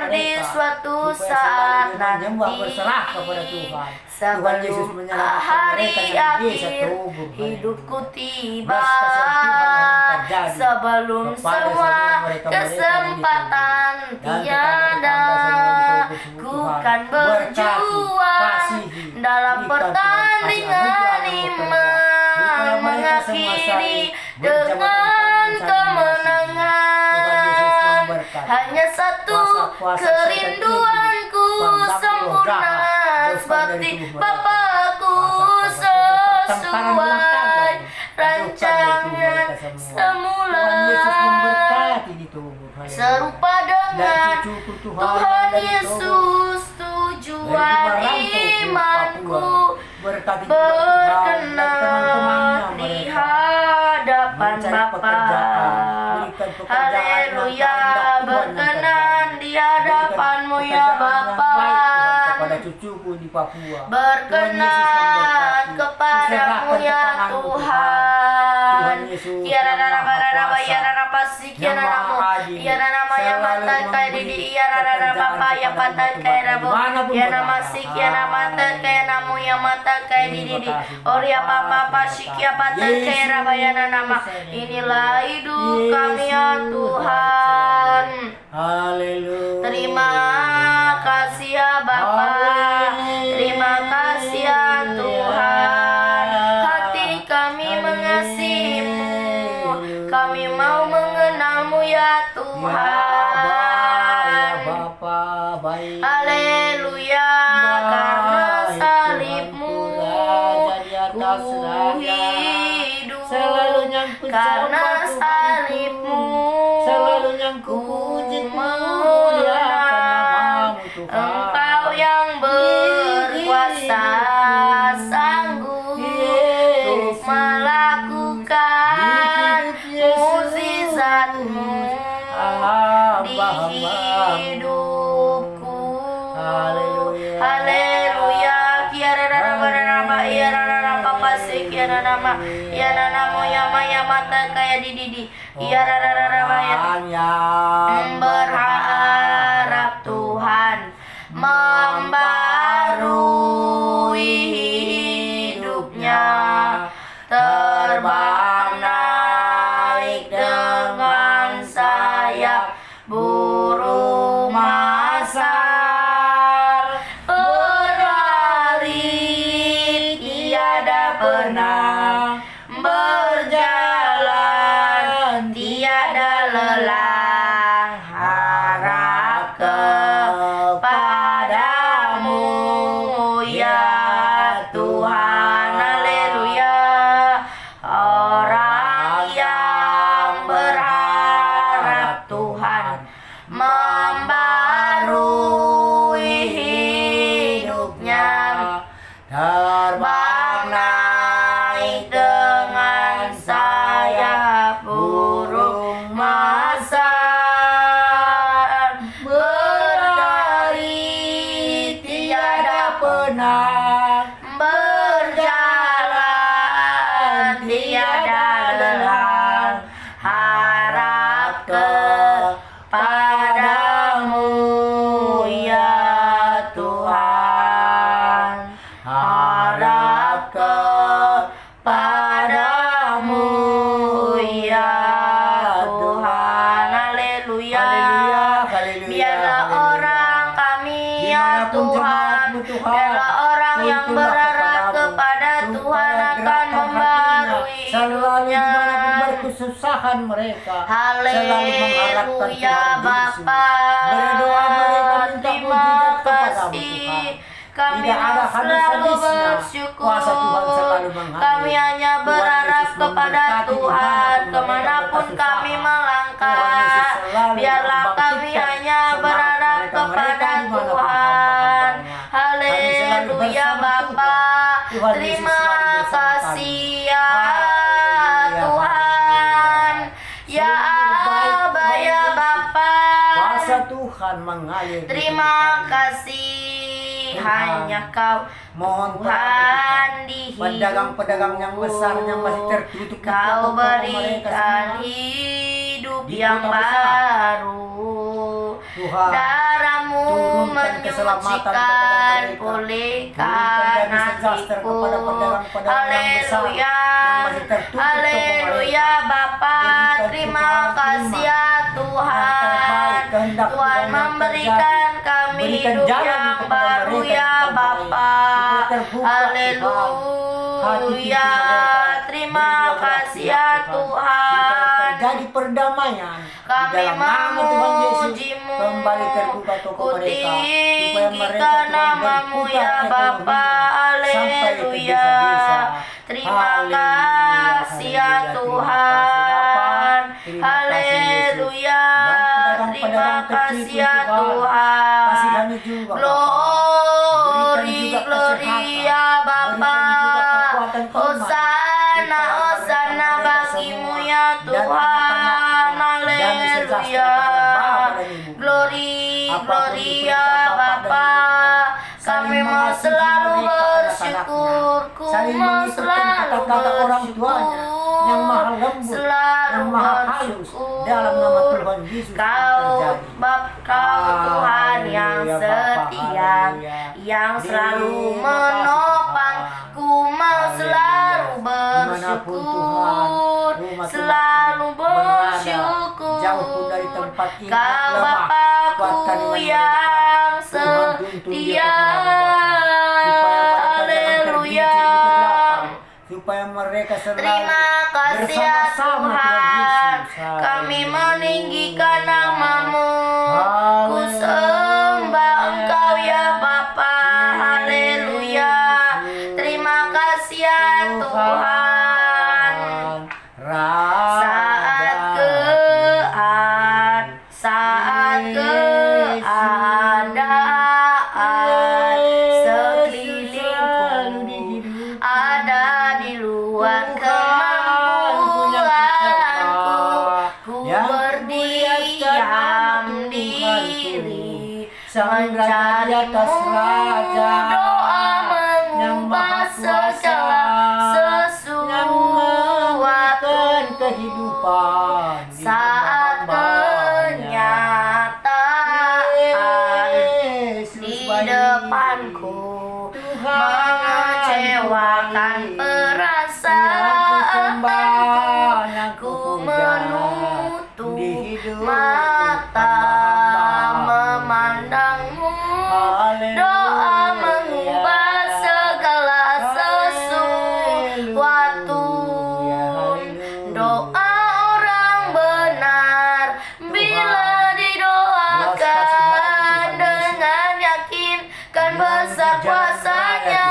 di mereka, suatu supaya saat selalu dia menyembah nanti. berserah kepada Tuhan. Tuhan Yesus Sebelum menyelamatkan hari mereka yang di desa akhir Trubung. hidupku tiba. Belas kasihan Tuhan yang terjadi Sebelum kepada semua semua mereka-mereka yang kesempatan Dan tiada, tetangga-tetangga semua di Trubung semua, ku Tuhan. kan Berkati, berjuang kasihi, dalam berikan Tuhan, pertandingan kasih anugerah iman, supaya mereka semua mengakhiri saling berjabat dengan tangan, saling kemenangan. Tuhan Yesus memberkati. Hanya satu Kuasa-kuasa setan kerinduanku iblis, pandang sempurna, roh jahat, seperti jauhkan dari tubuh Bapakku Kuasa-kuasa sesuai rancangan semula, Tuhan Yesus memberkati di tubuh saya. serupa dengan Dan cucuku Tuhan, Tuhan dari Yesus tujuan imanku berkati berkenan di hadapan Bapa. Haleluya, berkenan di hadapan-Mu ya Bapa. Kepada cucuku di Papua. Berkenan kepadamu ya Tuhan. Kiara raba ya raba si kiara namo. Kiara nama ya mata kaya didi kiara raba pa ya pata kaya rabo. Ya nama si kiara mata kaya namo ya mata kaya didi. Oria papa pa si kiara pata kaya raba ya nama. Inilah hidup kami ya Tuhan. Haleluya. Terima kasih ya Bapa. Terima kasih ya Tuhan. Hati kami mengasihi-Mu. Kami mau mengenal-Mu ya Tuhan. Ya Bapa baik. Haleluya, karena salib-Mu ku hidup. Karena salib-Mu ku menang. Engkau yang berkuasa sanggup untuk melakukan mukjizat-Mu di hidupku. Haleluya. Kiara raba raba ya raba pasti kiara nama ya namo ya maya mata kaya didi kiara raba ya berharap Tuhan membarui hidupnya, terbang naik dengan sayap burung masar, berlari tiada pernah, berjalan tiada lelah, harap kepadamu ya Tuhan. Haleluya. Orang yang berharap Tuhan membarui hidupnya, terbang naik dengan sayap burung masar, berlari tiada pernah, berjalan tiada lelah, Haleluya, Biarlah haleluya. orang kami ya Dimanapun Tuhan, jemaatmu, Tuhan, biarlah orang yang tuntunlah berharap kepadamu, kepada supaya Tuhan akan gerakkan membarui hatinya, selalu hidupnya. dimanapun berkesusahan mereka, selalu mengharapkan Haleluya Tuhan Yesus. Bapa. Berdoa mereka minta Terima mujizat kepadamu, kasih. Tuhan. Kami Tidak ada mau selalu habis-habisnya. bersyukur. Kuasa Tuhan selalu mengalir. Kami hanya Tuhan berharap Yesus kepada memberkati Tuhan dimanapun kemanapun mereka kami berkesusahan. melangkah. Tuhan Yesus selalu Biarlah kami membangkitkan hanya semangat berharap mereka-mereka kepada dimanapun Tuhan. hamba-hambanya. Kami selalu Haleluya bersama Bapa. Tuhan. Tuhan Yesus Terima selalu bersama kasih kami. ya Haleluya, Tuhan. Ya Sungguh baik Aba Tuhan ya Yesus. Bapa. Kuasa Tuhan mengalir di Terima hidup kami. kasih. Tuhan. Hanya Kau Mohon Tuhan di pedagang-pedagang yang besarnya masih hidupku. tertutup di Kau toko-toko mereka berikan semua. hidup Di yang kota besar. baru. Tuhan, Darah-Mu turunkan keselamatan kepada menyucikan, mereka. pulihkan Turunkan disaster hatiku. kepada pedagang-pedagang yang besar Haleluya. yang masih tertutup toko Haleluya mereka. Bapa. Berikan Terima Tuhan, kasih terima. ya Yang Tuhan. terbaik, kehendak Tuhan Tuhan yang memberikan kami Berikan hidup jalan yang kepada baru mereka ya yang terbaik. Bapa. Supaya terbuka, Haleluya. Terima kasih ya Tuhan. Jadi perdamaian Kami di dalam nama Tuhan Yesus. memuji-Mu. Kembali terbuka toko mereka supaya Kutinggikan mereka Tuhan nama-Mu berputar ya Bapa. ekonominya sampai ke Haleluya. desa-desa. Terima Haleluya, kasih ya haleluya. Tuhan. Terima kasih, Yesus. Haleluya. Dan Terima pedagang-pedagang kasih kecil ya Tuhan, Tuhan. kasihani juga Bapa. Glory, Berikan juga glory kesehatan. ya Bapa. Berikan juga kekuatan iman. Hosana, Hosana bagimu ya Tuhan. Haleluya. Glory, glory ya Bapa. Kami mau selalu bersyukur. Ku mau selalu kata-kata orang tuanya yang maha lembut, selalu yang maha halus dalam nama Tuhan Yesus Kau terjadi. Kau Tuhan yang Haleluya, Bapa, setia, haleluya. yang selalu Terima kasih, menopang. Tuhan. Ku mau selalu Dimanapun Tuhan, bersyukur, rumah selalu Tuhan berada, bersyukur. jauh pun dari tempat ini Kau lemah, Bapakku kuatkan iman yang mereka. Tuhan, tuntun dia setia. Haleluya. Haleluya. Supaya mereka selalu Terima kasih ya bersama-sama Tuhan. Yesus. Kami Haleluya. meninggikan nama-Mu. Ku Haleluya. sembah Engkau ya Bapa. Haleluya. Terima kasih ya Tuhan. Saat keadaan sekelilingku ada di luar kemampuanku, ku berdiam diri mencari-Mu. Doa mengubah segala sesuatu kehidupan saat kenyataan di depanku mengecewakan perasaanku. Ku menutup mata memandang-Mu. Doa mengubah segala sesuatu. Doa orang benar bila didoakan dengan yakin kan besar kuasa-Nya.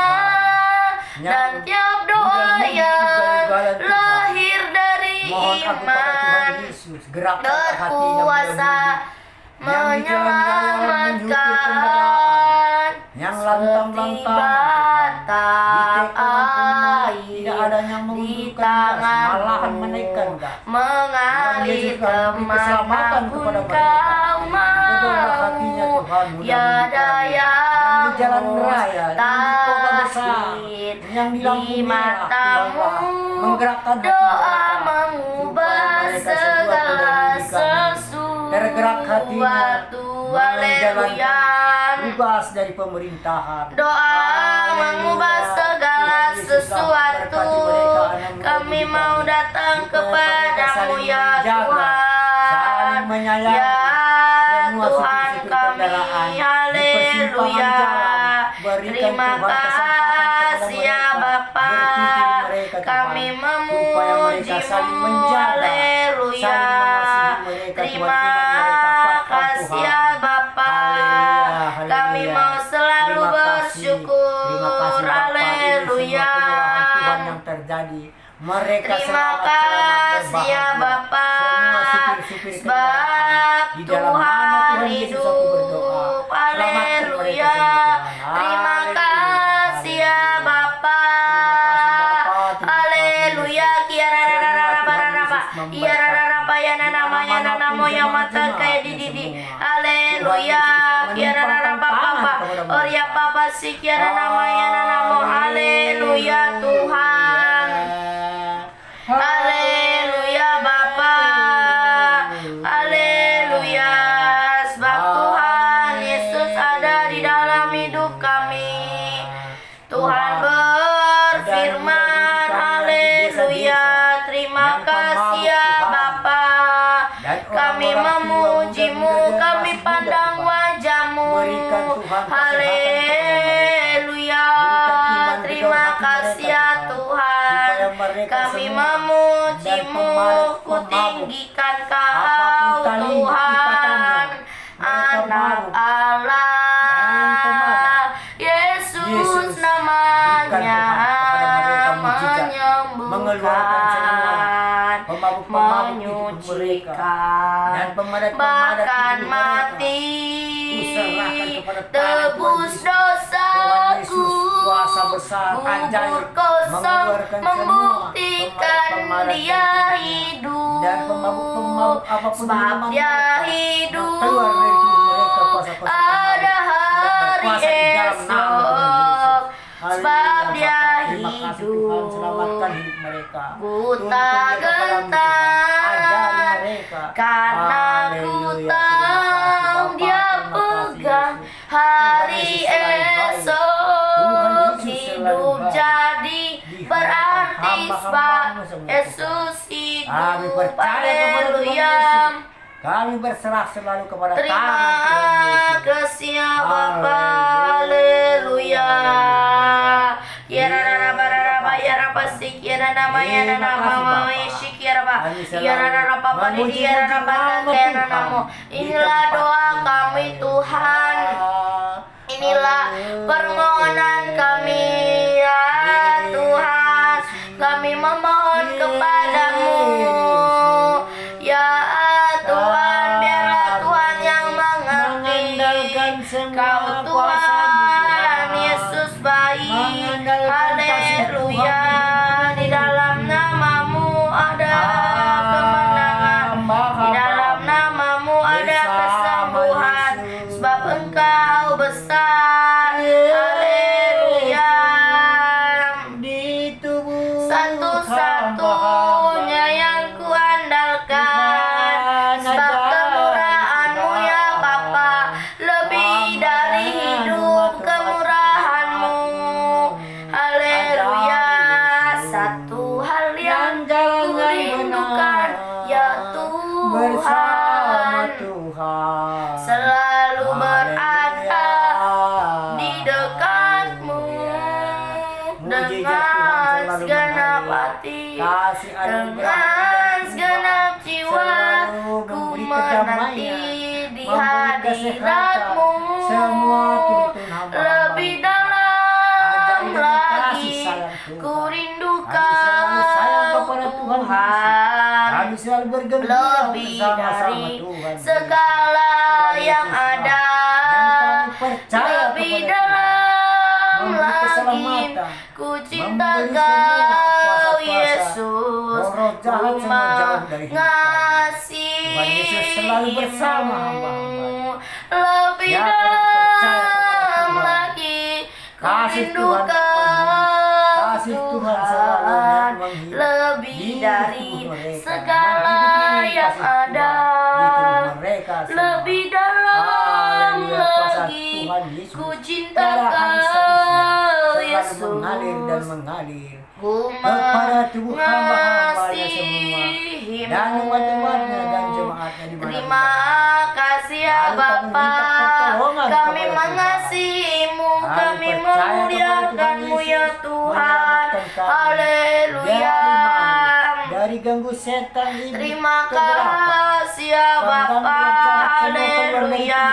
Dan tiap doa yang lahir dari iman berkuasa menyelamatkan yang seperti batang air di tangan-Mu mengalir kemanapun Kau mau. Ya daya-Mu takhir di mata-Mu. Doa mengubah segala sesuatu. Haleluya. Tugas dari pemerintahan. Doa mengubah segala sesuatu. Kami mau datang kepadamu ya Tuhan. Ya Tuhan supir-supir kami. kendaraan di Haleluya. persimpangan jalan. Berikan Terima Tuhan kesempatan kasih ya kepada Bapa. mereka. Berpimpin mereka, Tuhan, Kami supaya mereka saling memujimu. menjaga, Haleluya. saling mengasihi mereka, Terima Tuhan, iman mereka kuatkan, kasih Tuhan. ya Bapa. Haleluya, Kami haleluya. mau selalu Terima kasih. bersyukur. Terima kasih Bapa. Ini Haleluya. semua penyerahan Tuhan yang terjadi. Mereka Terima selamat kasih ya berbahagia. Bapa. Semua supir-supir Sebab kendaraan. Di dalam nama Tuhan Tuhan Yesus aku berdoa. hidup. Selamatkan mereka Haleluya. semua, Tuhan. Terima Haleluya. kasih ya Bapa. Haleluya. Ya namo ya mata kayak didi. Haleluya. Oria papa si kiara namanya namo. Haleluya Tuhan. Haleluya Bapa. Haleluya. Sebab Tuhan Yesus ada di dalam hidup kami. Tuhan berfirman. Haleluya. Terima kasih ya Bapa. Kami memujimu, kami pandang wajahmu. Haleluya. Terima kasih ya Tuhan. Kami memujimu, ku tinggikan Kau Tuhan, Anak Allah. Yesus namanya menyembuhkan, menyucikan, bahkan mati tebus dosaku. Kubur kosong membuktikan dia hidup. Sebab dia hidup, ada hari esok. Sebab dia hidup, ku tak gentar, karena ku tahu dia pegang hari esok. Hidup jadi berarti sebab Yesus hidup. Haleluya. Kami berserah selalu kepada Terima tangan Tuhan Yesus. kasih ya Bapa. Haleluya. Ya rara bara ya rapa sik ya nama ya nama Yesus ya rapa. Ya rara papa di ya rapa ya namamu. Inilah doa kami Tuhan. Inilah permohonan kami ya Tuhan. Kami memohon kepadamu ya Tuhan. Biarlah Tuhan yang mengerti. Kau Tuhan Yesus baik. Haleluya. Di dalam namamu ada kemenangan. Di dalam namamu ada kesembuhan. Sebab Engkau besar. Haleluya. Di tubuh Satu-satunya yang kuandalkan. Sebab kemurahan-Mu ya Bapa, lebih dari hidup kemurahan-Mu. Haleluya. Satu hal yang ku rindukan ya bersama Tuhan, Tuhan. selalu berada di dekatmu dengan segenap hati, dengan segenap jiwa. Ku menanti di hadiratmu lebih dalam lagi. Ku rindu Kau Tuhan, Kami selalu bergembira lebih bersama-sama dari Tuhan. segala yang ada, lebih dalam lagi. Ku cinta Kau Yesus, ku mengasihimu lebih dalam lagi. Ku rindu Kau Tuhan, lebih dari segala yang ada, lebih dalam lagi. Ku cinta Kau Yesus, mengalir dan mengalir ku kepada tubuh hamba-hambanya semua mengasihimu dan umat-umatnya dan jemaatnya di mana Terima kasih ya Bapa, kami mengasihimu, kami memuliakanmu ya Tuhan. Haleluya. Dari ganggu setan ini. Terima kasih ya Bapa. Haleluya.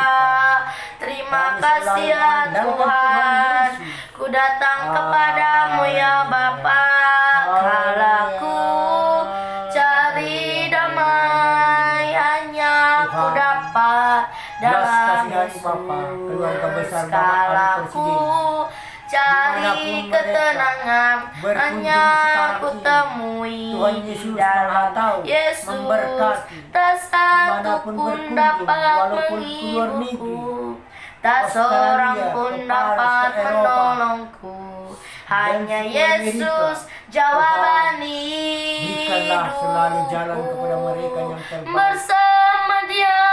Terima kasih ya Tuhan. Ku datang kepadamu ya Bapa. Kalaku cari damai, hanya ku dapat dalam Yesus. Kalaku cari ketenangan, hanya ku temui dalam Yesus. Tak satu pun dapat menghiburku, tak seorang pun dapat menolongku. Hanya Yesus jawaban hidupku. Bersama Dia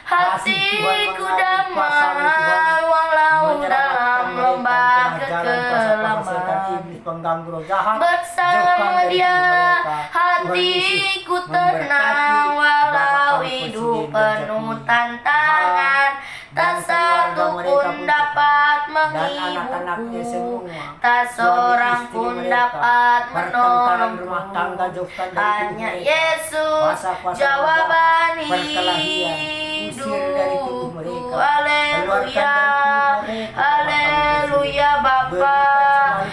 hatiku damai, walau dalam lembah kekelaman. Bersama Dia hatiku tenang, walau hidup penuh tantangan. Tak satu pun dapat menghiburku, tak seorang pun dapat menolongku. Hanya Yesus jawaban hidupku. Haleluya, haleluya Bapa.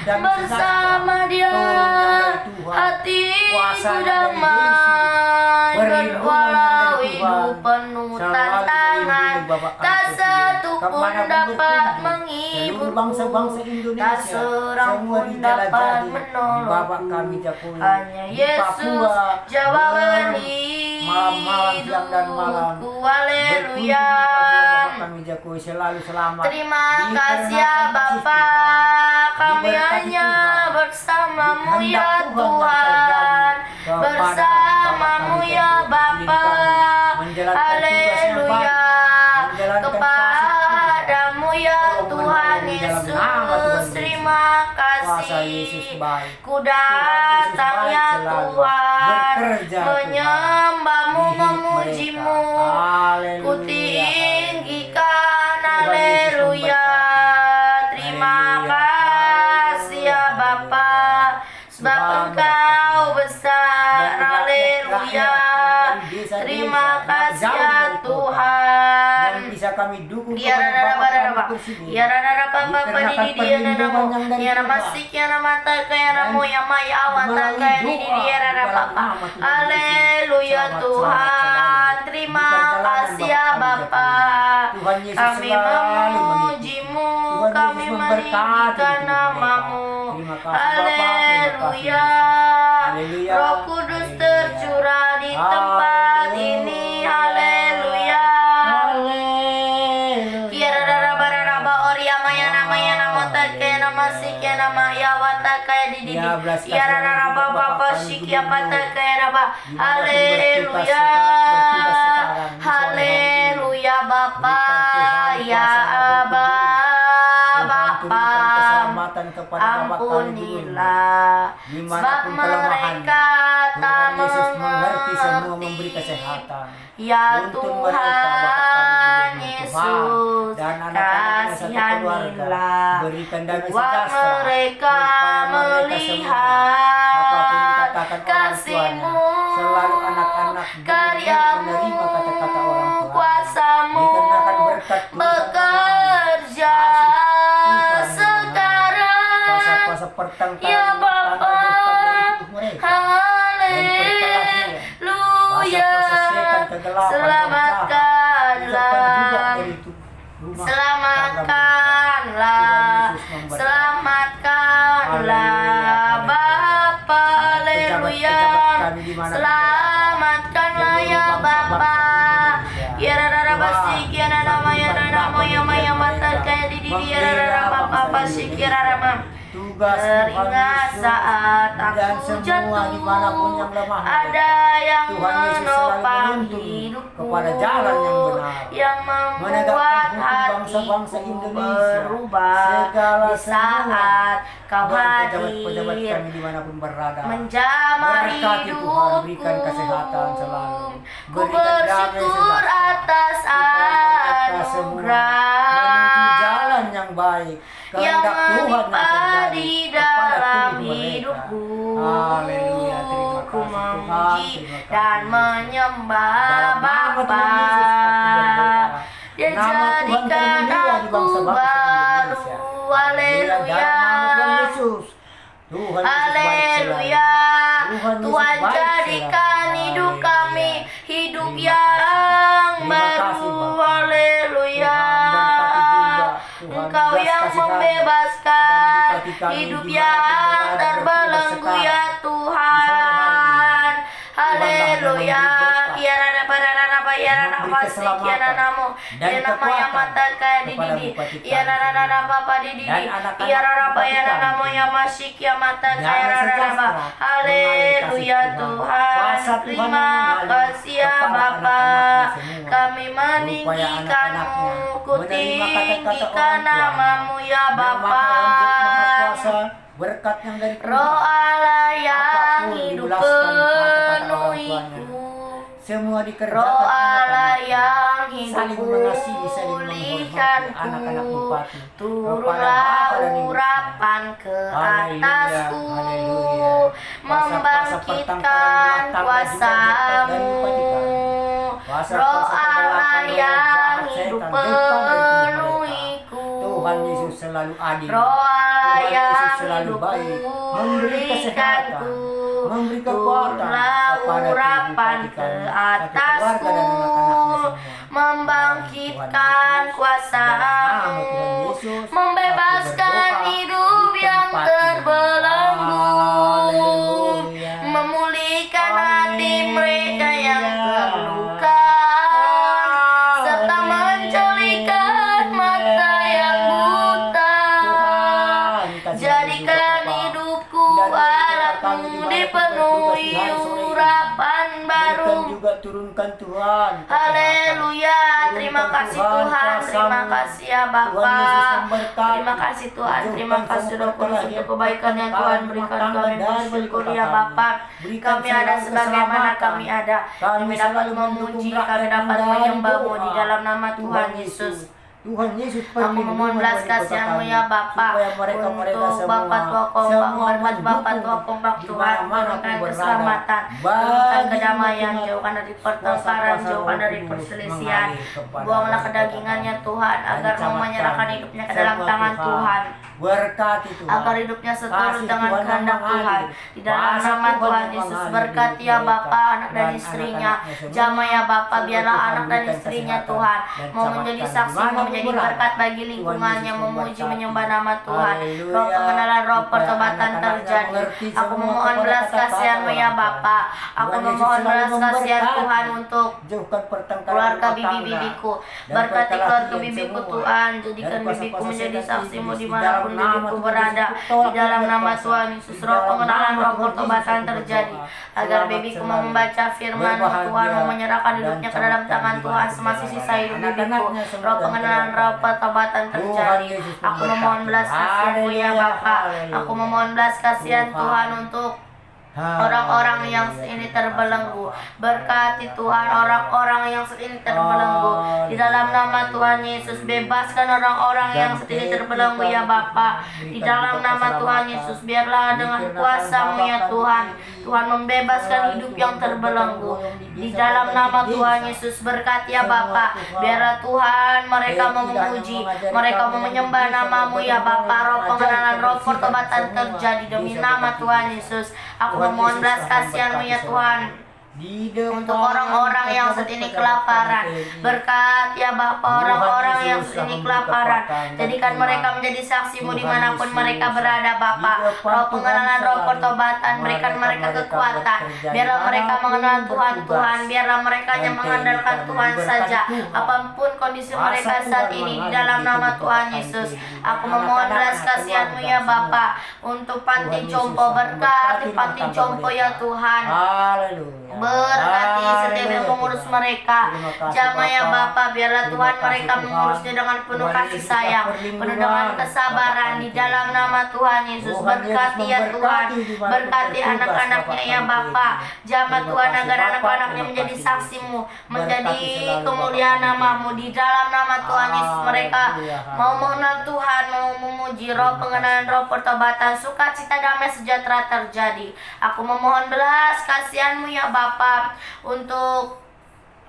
Bersama Dia hatiku damai, walau hidup penuh tantangan. Tak satu pun dapat menghibur, tak seorang pun dapat menolong. Hanya Yesus jawaban hidupku. Haleluya. Terima kasih ya Bapa, kami hanya bersamamu ya Tuhan. Bersamamu ya Bapa. Haleluya. Kepadamu ya Tuhan Yesus, terima kasih. Ku datang ya Tuhan, menyembahmu, memujimu, ku tinggikan. Haleluya. Terima kasih ya Bapa, sebab Engkau besar. Haleluya. Terima kasih ya Tuhan. Bisa kami dukung Ya rara rara ya rara papa di dia namo ya ramasik ya ramata kaya ramo ya maya awata kaya di dia rara papa. Haleluya Tuhan. Terima kasih ya Bapa. Kami memujimu, kami meninggikan namamu. Haleluya. Roh Kudus tercurah di tempat ini. Haleluya. Kira rara raba oria maya nama takaya nama sikya nama ya wata kaya di didi. Ya rara raba bapa sikya pata kaya raba. Haleluya. Haleluya Bapa ya Aba. Bapa ampunilah, sebab mereka tak mengerti. Ya Tuhan Yesus, kasihanilah, buat mereka melihat kasih-Mu, karya-Mu, kuasa-Mu bekerja sekarang. Ya Bapa, haleluya. Selamatkanlah, selamatkanlah Bapa. Haleluya. Selamatkanlah ya Bapa. Ya rara basik ya nama ya nama ya maya mata kaya di ya rara papa basik ya rara tugas Tuhan Teringat Yesus, saat dan aku semua dimanapun yang jatuh, lemah ada yang Tuhan Yesus selalu menopang menuntun hidupku, kepada jalan yang benar, yang membuat menegakkan hukum bangsa-bangsa hatiku Indonesia, berubah segala di saat Kau dan pejabat-pejabat hadir, kami dimanapun berada. menjamah Berkati Tuhan, hidupku. berikan kesehatan selalu, Ku berikan damai bersyukur sejahtera, atas supaya mereka semua menuju anugerah jalan yang baik, yang kehendak Tuhan yang melimpah terjadi di kepada dalam tubuh mereka. hidupku. Haleluya, terima Ku kasih Tuhan, memuji terima kasih dan Yesus. menyembah Dalam nama Bapa. Tuhan Yesus aku berdoa. Dia Nama Tuhan jadikan termulia di aku bangsa-bangsa baru. Indonesia. Haleluya. Dalam nama Tuhan Yesus. Tuhan Yesus baik selalu. Haleluya. Tuhan Yesus Tuhan baik jadikan selalu. hidup kami hidup Terima yang kasih. baru. Terima kasih, Bapa. Haleluya. Tuhan berkati juga. Tuhan Engkau belas yang kasihan. membebaskan Dan diberkati kami hidup dimanapun yang berada, terbelenggu bersekarang. ya Di sore Tuhan. hari ini. Haleluya. Tuhan memberi berkat. Kiara parara bayara Memberi pasti kiara keselamatan namo. dan Dia nama yang kekuatan mata kaya di kepada didi. Bupati kami Kiara semua. rara papa di didi. Dan anak-anak Kiara rara Bupati bayara kami. namo yang masih kia mata Damai kaya rara sejahtera, rara. mengalir Haleluya kasih Tuhan. Kuasa Tuhan Terima mengalir kasih ya kepada Bapa. anak-anaknya semua. Kami Supaya meninggikanmu, anak-anaknya ku menerima kata-kata tinggikan orang tua. namamu ya Yang Bapa. Maha Lembut, Maha Kuasa, berkat yang dari Roh Allah yang Apapun hidup diulaskan kata-kata orang penuhiku. semua dikerjakan Roh Allah anak-anaknya. yang hidup Saling mengasihi, saling menghormati anak-anak pulihkanku. bupati. Turunlah Kepada Bapa dan Ibu. urapan ke Haleluya, atasku, haleluya. membangkitkan kuasamu. Roh Allah yang hidup penuhiku. Tuhan Yesus selalu adil. Roh Allah Tuhan Yesus yang selalu hidup baik, memberi kesehatan, pulihkanku. memberi kekuatan Turunlah kepada urapan tubuh ke kami, satu keluarga atasku, dan anak-anaknya semua. membangkitkan kuasamu, membebaskan hidup yang terbelenggu, memulihkan hati mereka yang terluka, serta menjelikan mata yang buta. Jadikan hidupku harapmu dipenuhi urapan baru. Berikan juga turunkan Tuhan. Haleluya. Terima kasih Tuhan. Terima kasih ya Bapa. Terima kasih Tuhan. Terima kasih Roh Kudus untuk kebaikan yang Tuhan berikan kami bersyukur ya Bapa. Kami ada sebagaimana kami ada. Kami dapat memuji, kami dapat menyembah-Mu di dalam nama Tuhan Yesus. Tuhan Yesus, Aku memohon belas kasihan-Mu ya Bapa untuk Bapa Tua Kompak, berkat Bapa Tua Kompak Tuhan, turunkan keselamatan, turunkan kedamaian, jauhkan dari pertengkaran, jauhkan dari perselisihan, buanglah kedagingannya Tuhan, agar mau menyerahkan hidupnya ke dalam tangan Tuhan, berkati Tuhan, agar hidupnya seturut Kasih dengan Tuhan kehendak yang Tuhan. mengalir. Di dalam Kuasa nama Tuhan Tuhan yang Yesus, mengalir berkati ya hidup Bapa, mereka anak dan dan istrinya, anak-anaknya semua. jamah ya Bapa, Semoga biarlah Tuhan anak dan berikan istrinya kesehatan Tuhan dan mau menjadi selamatkan saksi, mau dimanapun menjadi berada. berkat bagi Tuhan lingkungannya, Yesus memuji memberkati. menyembah nama Tuhan. Haleluya. Roh pengenalan, roh Supaya pertobatan anak-anaknya terjadi. mengerti Aku semua memohon kepada belas kata-kata kasihan-Mu ya orang tua. Bapa. Aku Tuhan Yesus memohon selalu belas kasihan memberkati. Tuhan untuk Jauhkan pertengkaran keluarga rumah tangga bibi-bibiku. dan Berkati perkelahian keluarga bibiku semua. Tuhan. Jadikan Dan bibiku kuasa-kuasa menjadi setan saksi-Mu iblis. Di dimanapun dalam nama bibiku Tuhan berada. Yesus, tolak Di dalam dia nama berkuasa. Tuhan Yesus, Di roh dalam pengenalan, nama roh Tuhan pertobatan Yesus, terjadi. berdoa. Agar Selamat bibiku selalu. mau membaca firman-Mu Berbahagia Tuhan, mau menyerahkan dan hidupnya ke dalam selamatkan tangan di Tuhan mana semasa pun sisa berada. hidup bibiku. Anak-anaknya semua Roh dan pengenalan, roh keluarganya. pertobatan Tuhan terjadi. Yesus Aku memohon memberkati. belas kasihan-Mu ya Haleluya, Bapa. haleluya. Aku memohon belas kasihan Tuhan. Tuhan untuk orang-orang yang ini terbelenggu. Berkati Tuhan orang-orang yang ini terbelenggu. Di dalam nama Tuhan Yesus, bebaskan orang-orang yang ini terbelenggu ya Bapa. Di dalam nama Tuhan Yesus, biarlah dengan kuasa-Mu ya Tuhan, Tuhan membebaskan hidup yang terbelenggu. Di dalam nama Tuhan Yesus, berkati ya Bapa. Biarlah Tuhan mereka mau memuji, mereka mau menyembah nama-Mu ya Bapa. Roh pengenalan, roh pertobatan terjadi demi nama Tuhan Yesus. Aku memohon belas kasihan-Mu ya Tuhan. di depan untuk orang-orang yang saat ini kelaparan. Berkat ya Bapa orang-orang yang saat ini kelaparan. Jadikan mereka menjadi saksi-Mu dimanapun mereka berada Bapa. Roh pengenalan, roh pertobatan, berikan mereka kekuatan. Biarlah mereka mengenal Tuhan, Tuhan. Biarlah mereka hanya mengandalkan Tuhan saja. Apapun kondisi mereka saat ini, di dalam nama Tuhan Yesus. Aku memohon belas kasihan-Mu ya Bapa untuk panti jompo. Berkati panti jompo ya Tuhan. Haleluya. Berkati setiap yang mengurus mereka. Jamah ya Bapa, biarlah Tuhan mereka mengurusnya dengan penuh kasih sayang, penuh dengan kesabaran di dalam nama Tuhan Yesus. Berkati ya Tuhan, berkati anak-anaknya ya Bapa. Jamah Tuhan agar anak-anaknya menjadi saksi-Mu, menjadi kemuliaan nama-Mu di dalam nama Tuhan Yesus. Mereka mau mengenal Tuhan, mau memuji. Roh pengenalan, roh pertobatan, sukacita, damai sejahtera terjadi. Aku memohon belas kasihan-Mu ya Bapa untuk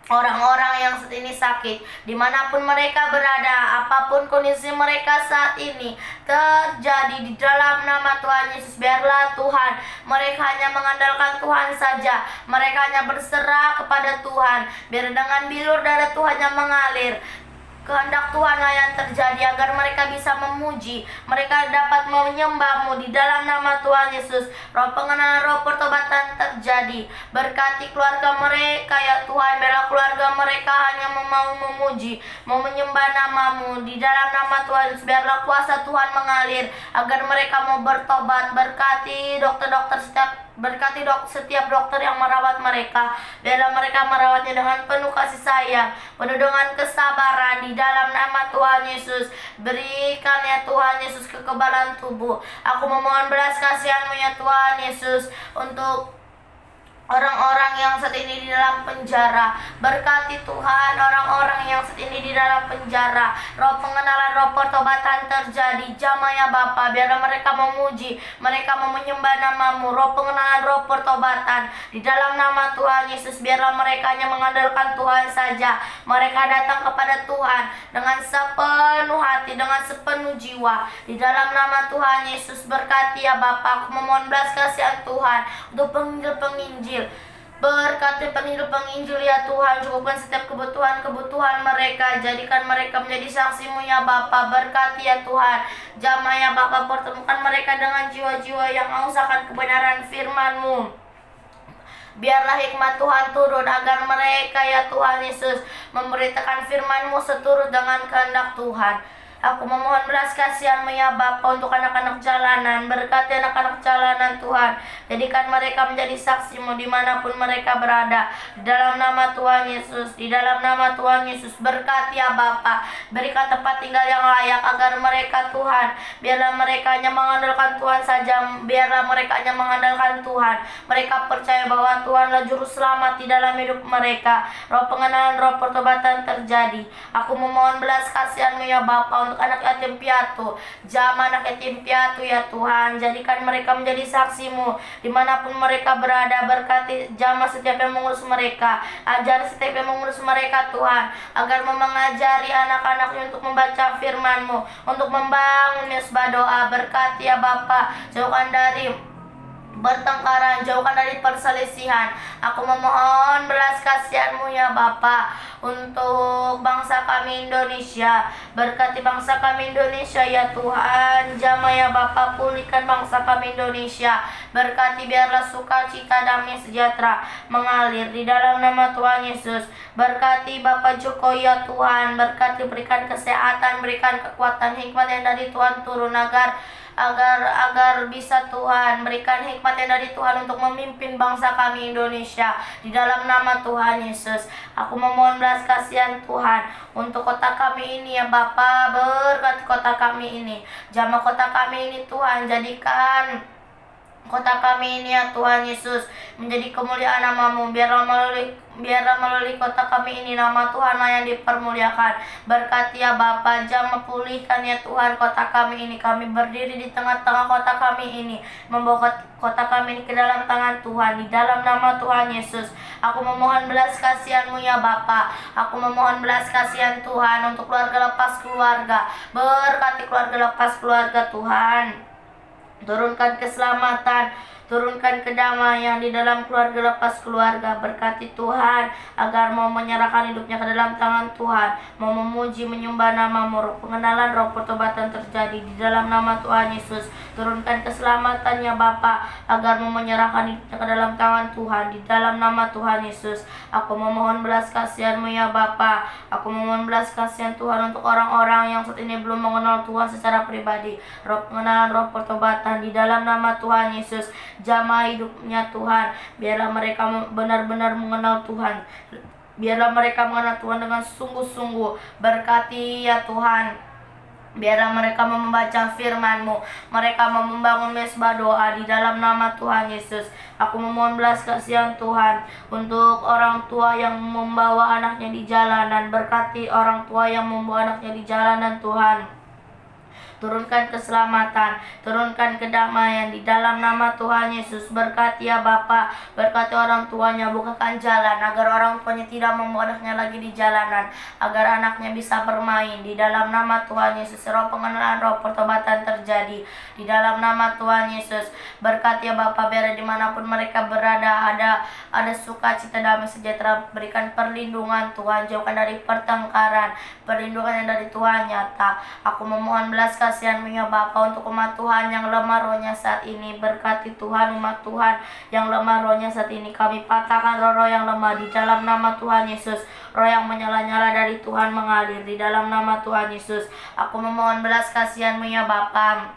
orang-orang yang saat ini sakit, dimanapun mereka berada, apapun kondisi mereka saat ini terjadi di dalam nama Tuhan Yesus. Biarlah Tuhan mereka hanya mengandalkan Tuhan saja, mereka hanya berserah kepada Tuhan. Biar dengan bilur darah Tuhan yang mengalir, kehendak Tuhan yang terjadi agar mereka bisa memuji, mereka dapat menyembah-Mu di dalam nama Tuhan Yesus. Roh pengenalan, roh pertobatan terjadi. Berkati keluarga mereka ya Tuhan. Biarlah keluarga mereka hanya mau memuji, mau menyembah nama-Mu di dalam nama Tuhan Yesus. Biarlah kuasa Tuhan mengalir agar mereka mau bertobat. Berkati dokter-dokter setiap dokter yang merawat mereka. Biarlah mereka merawatnya dengan penuh kasih sayang, penuh dengan kesabaran di dalam nama Tuhan Yesus. Berikan ya Tuhan Yesus kekebalan tubuh. Aku memohon belas kasihan-Mu ya Tuhan Yesus untuk orang-orang yang saat ini di dalam penjara. Berkati Tuhan orang-orang yang saat ini di dalam penjara. Roh pengenalan, roh pertobatan terjadi. Jamah ya Bapa, biarlah mereka memuji, mereka mau menyembah nama-Mu. Roh pengenalan, roh pertobatan di dalam nama Tuhan Yesus. Biarlah mereka hanya mengandalkan Tuhan saja. Mereka datang kepada Tuhan dengan sepenuh hati, dengan sepenuh jiwa di dalam nama Tuhan Yesus. Berkati ya Bapa, aku memohon belas kasihan Tuhan untuk penginjil-penginjil. Berkati penginjil ya Tuhan, cukupkan setiap kebutuhan mereka. Jadikan mereka menjadi saksi-Mu ya Bapa. Berkati ya Tuhan, jamah ya Bapa, pertemukan mereka dengan jiwa-jiwa yang haus akan kebenaran firman-Mu. Biarlah hikmat Tuhan turun agar mereka ya Tuhan Yesus memberitakan firman-Mu seturut dengan kehendak Tuhan. Aku memohon belas kasihan-Mu ya Bapa untuk anak-anak jalanan. Berkati anak-anak jalanan Tuhan. Jadikan mereka menjadi saksi-Mu dimanapun mereka berada. Di dalam nama Tuhan Yesus. Di dalam nama Tuhan Yesus. Berkati ya Bapa. Berikan tempat tinggal yang layak agar mereka Tuhan. Biarlah mereka hanya mengandalkan Tuhan saja. Biarlah mereka hanya mengandalkan Tuhan. Mereka percaya bahwa Tuhanlah juru selamat di dalam hidup mereka. Roh pengenalan, roh pertobatan terjadi. Aku memohon belas kasihan-Mu ya Bapa untuk anak yatim piatu. Jamah anak yatim piatu ya Tuhan. Jadikan mereka menjadi saksi-Mu dimanapun mereka berada. Berkati jamah setiap yang mengurus mereka. Ajar setiap yang mengurus mereka Tuhan, agar mengajari anak-anaknya untuk membaca firman-Mu, untuk membangun mesbah doa. Berkati ya Bapa, jauhkan dari bertengkaran, jauhkan dari perselisihan. Aku memohon belas kasihan-Mu ya Bapa untuk bangsa kami Indonesia. Berkati bangsa kami Indonesia ya Tuhan. Jamah ya Bapa, pulihkan bangsa kami Indonesia. Berkati biarlah sukacita, damai sejahtera mengalir di dalam nama Tuhan Yesus. Berkati Bapak Jokowi ya Tuhan. Berkati, berikan kesehatan, berikan kekuatan, hikmat yang dari Tuhan turun agar bisa Tuhan berikan hikmat yang dari Tuhan untuk memimpin bangsa kami Indonesia di dalam nama Tuhan Yesus. Aku memohon belas kasihan Tuhan untuk kota kami ini ya Bapa. Berkati kota kami ini, jamah kota kami ini Tuhan. Jadikan kota kami ini ya Tuhan Yesus menjadi kemuliaan nama-Mu. Biarlah melalui kota kami ini nama Tuhanlah yang dipermuliakan. Berkati ya Bapa, jamah pulihkan ya Tuhan kota kami ini. Kami berdiri di tengah-tengah kota kami ini, membawa kota kami ini ke dalam tangan Tuhan di dalam nama Tuhan Yesus. Aku memohon belas kasihan-Mu ya Bapa. Aku memohon belas kasihan Tuhan untuk keluarga lepas keluarga. Berkati keluarga lepas keluarga Tuhan. Turunkan keselamatan, Turunkan kedamaian di dalam keluarga lepas keluarga. Berkati Tuhan agar mau menyerahkan hidupnya ke dalam tangan Tuhan, mau memuji menyembah nama-Mu. Pengenalan roh pertobatan terjadi di dalam nama Tuhan Yesus. Turunkan keselamatannya Bapa agar mau menyerahkan hidupnya ke dalam tangan Tuhan di dalam nama Tuhan Yesus. Aku memohon belas kasihan-Mu ya Bapa. Aku memohon belas kasihan Tuhan untuk orang-orang yang saat ini belum mengenal Tuhan secara pribadi. Roh pengenalan, roh pertobatan di dalam nama Tuhan Yesus. Jamah hidupnya Tuhan. Biarlah mereka benar-benar mengenal Tuhan. Biarlah mereka mengenal Tuhan dengan sungguh-sungguh. Berkati ya Tuhan. Biarlah mereka membaca firman-Mu. Mereka membangun mesbah doa di dalam nama Tuhan Yesus. Aku memohon belas kasihan Tuhan untuk orang tua yang membawa anaknya di jalanan. Berkati orang tua yang membawa anaknya di jalanan Tuhan. Turunkan keselamatan, turunkan kedamaian di dalam nama Tuhan Yesus. Berkati ya Bapa, berkati orang tuanya, bukakan jalan agar orang tuanya tidak membawa anaknya lagi di jalanan, agar anaknya bisa bermain di dalam nama Tuhan Yesus. Roh pengenalan, roh pertobatan terjadi di dalam nama Tuhan Yesus. Berkati ya Bapa, biar dimanapun mereka berada ada sukacita, damai sejahtera. Berikan perlindungan Tuhan, jauhkan dari pertengkaran, perlindungan yang dari Tuhan nyata. Aku memohon belas kasihan-Mu ya Bapa untuk umat Tuhan yang lemah rohnya saat ini. Berkati Tuhan umat Tuhan yang lemah rohnya saat ini. Kami patahkan roh-roh yang lemah di dalam nama Tuhan Yesus. Roh yang menyala-nyala dari Tuhan mengalir di dalam nama Tuhan Yesus. Aku memohon belas kasihan-Mu ya Bapa.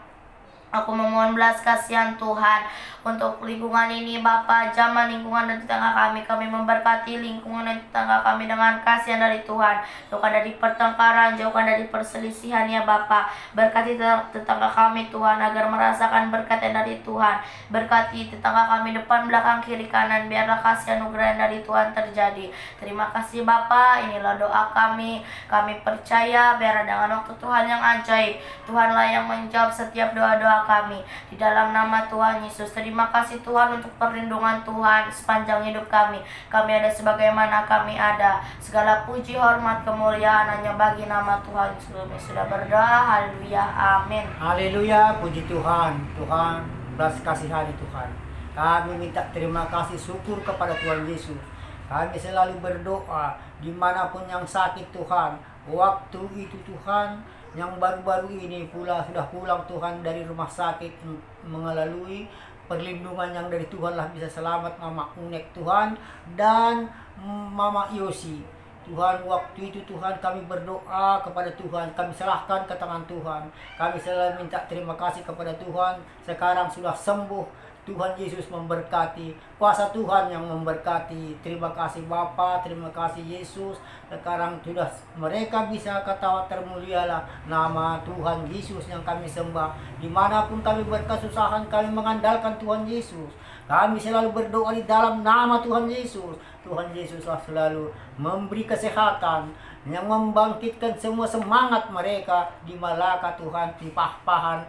Aku memohon belas kasihan Tuhan untuk lingkungan ini Bapa. Jamah lingkungan dan tetangga kami. Kami memberkati lingkungan dan tetangga kami dengan kasihan dari Tuhan. Jauhkan dari pertengkaran, jauhkan dari perselisihan ya Bapa. Berkati tetangga kami Tuhan agar merasakan berkat dari Tuhan. Berkati tetangga kami depan, belakang, kiri, kanan. Biarlah kasih anugerah dari Tuhan terjadi. Terima kasih Bapa. Inilah doa kami. Kami percaya biar dengan waktu Tuhan yang ajaib, Tuhanlah yang menjawab setiap doa-doa kami di dalam nama Tuhan Yesus. Terima kasih Tuhan untuk perlindungan Tuhan sepanjang hidup kami. Kami ada sebagaimana kami ada. Segala puji, hormat, kemuliaan hanya bagi nama Tuhan. Kami sudah berdoa. Haleluya. Amin. Haleluya, puji Tuhan. Tuhan, belas kasihani Tuhan. Kami minta terima kasih syukur kepada Tuhan Yesus. Kami selalu berdoa dimanapun yang sakit Tuhan. Waktu itu Tuhan, yang baru-baru ini pula sudah pulang Tuhan dari rumah sakit, melalui perlindungan yang dari Tuhan lah bisa selamat Mama Unek Tuhan dan Mama Yosi. Tuhan, waktu itu Tuhan kami berdoa kepada Tuhan, kami serahkan ke tangan Tuhan. Kami selalu minta terima kasih kepada Tuhan, sekarang sudah sembuh. Tuhan Yesus memberkati, kuasa Tuhan yang memberkati. Terima kasih Bapa, terima kasih Yesus. Sekarang sudah mereka bisa ketawa, termulialah nama Tuhan Yesus yang kami sembah. Dimanapun kami berkesusahan, kami mengandalkan Tuhan Yesus. Kami selalu berdoa di dalam nama Tuhan Yesus. Tuhan Yesuslah selalu memberi kesehatan, yang membangkitkan semua semangat mereka di Malaka Tuhan, di Pahpahan,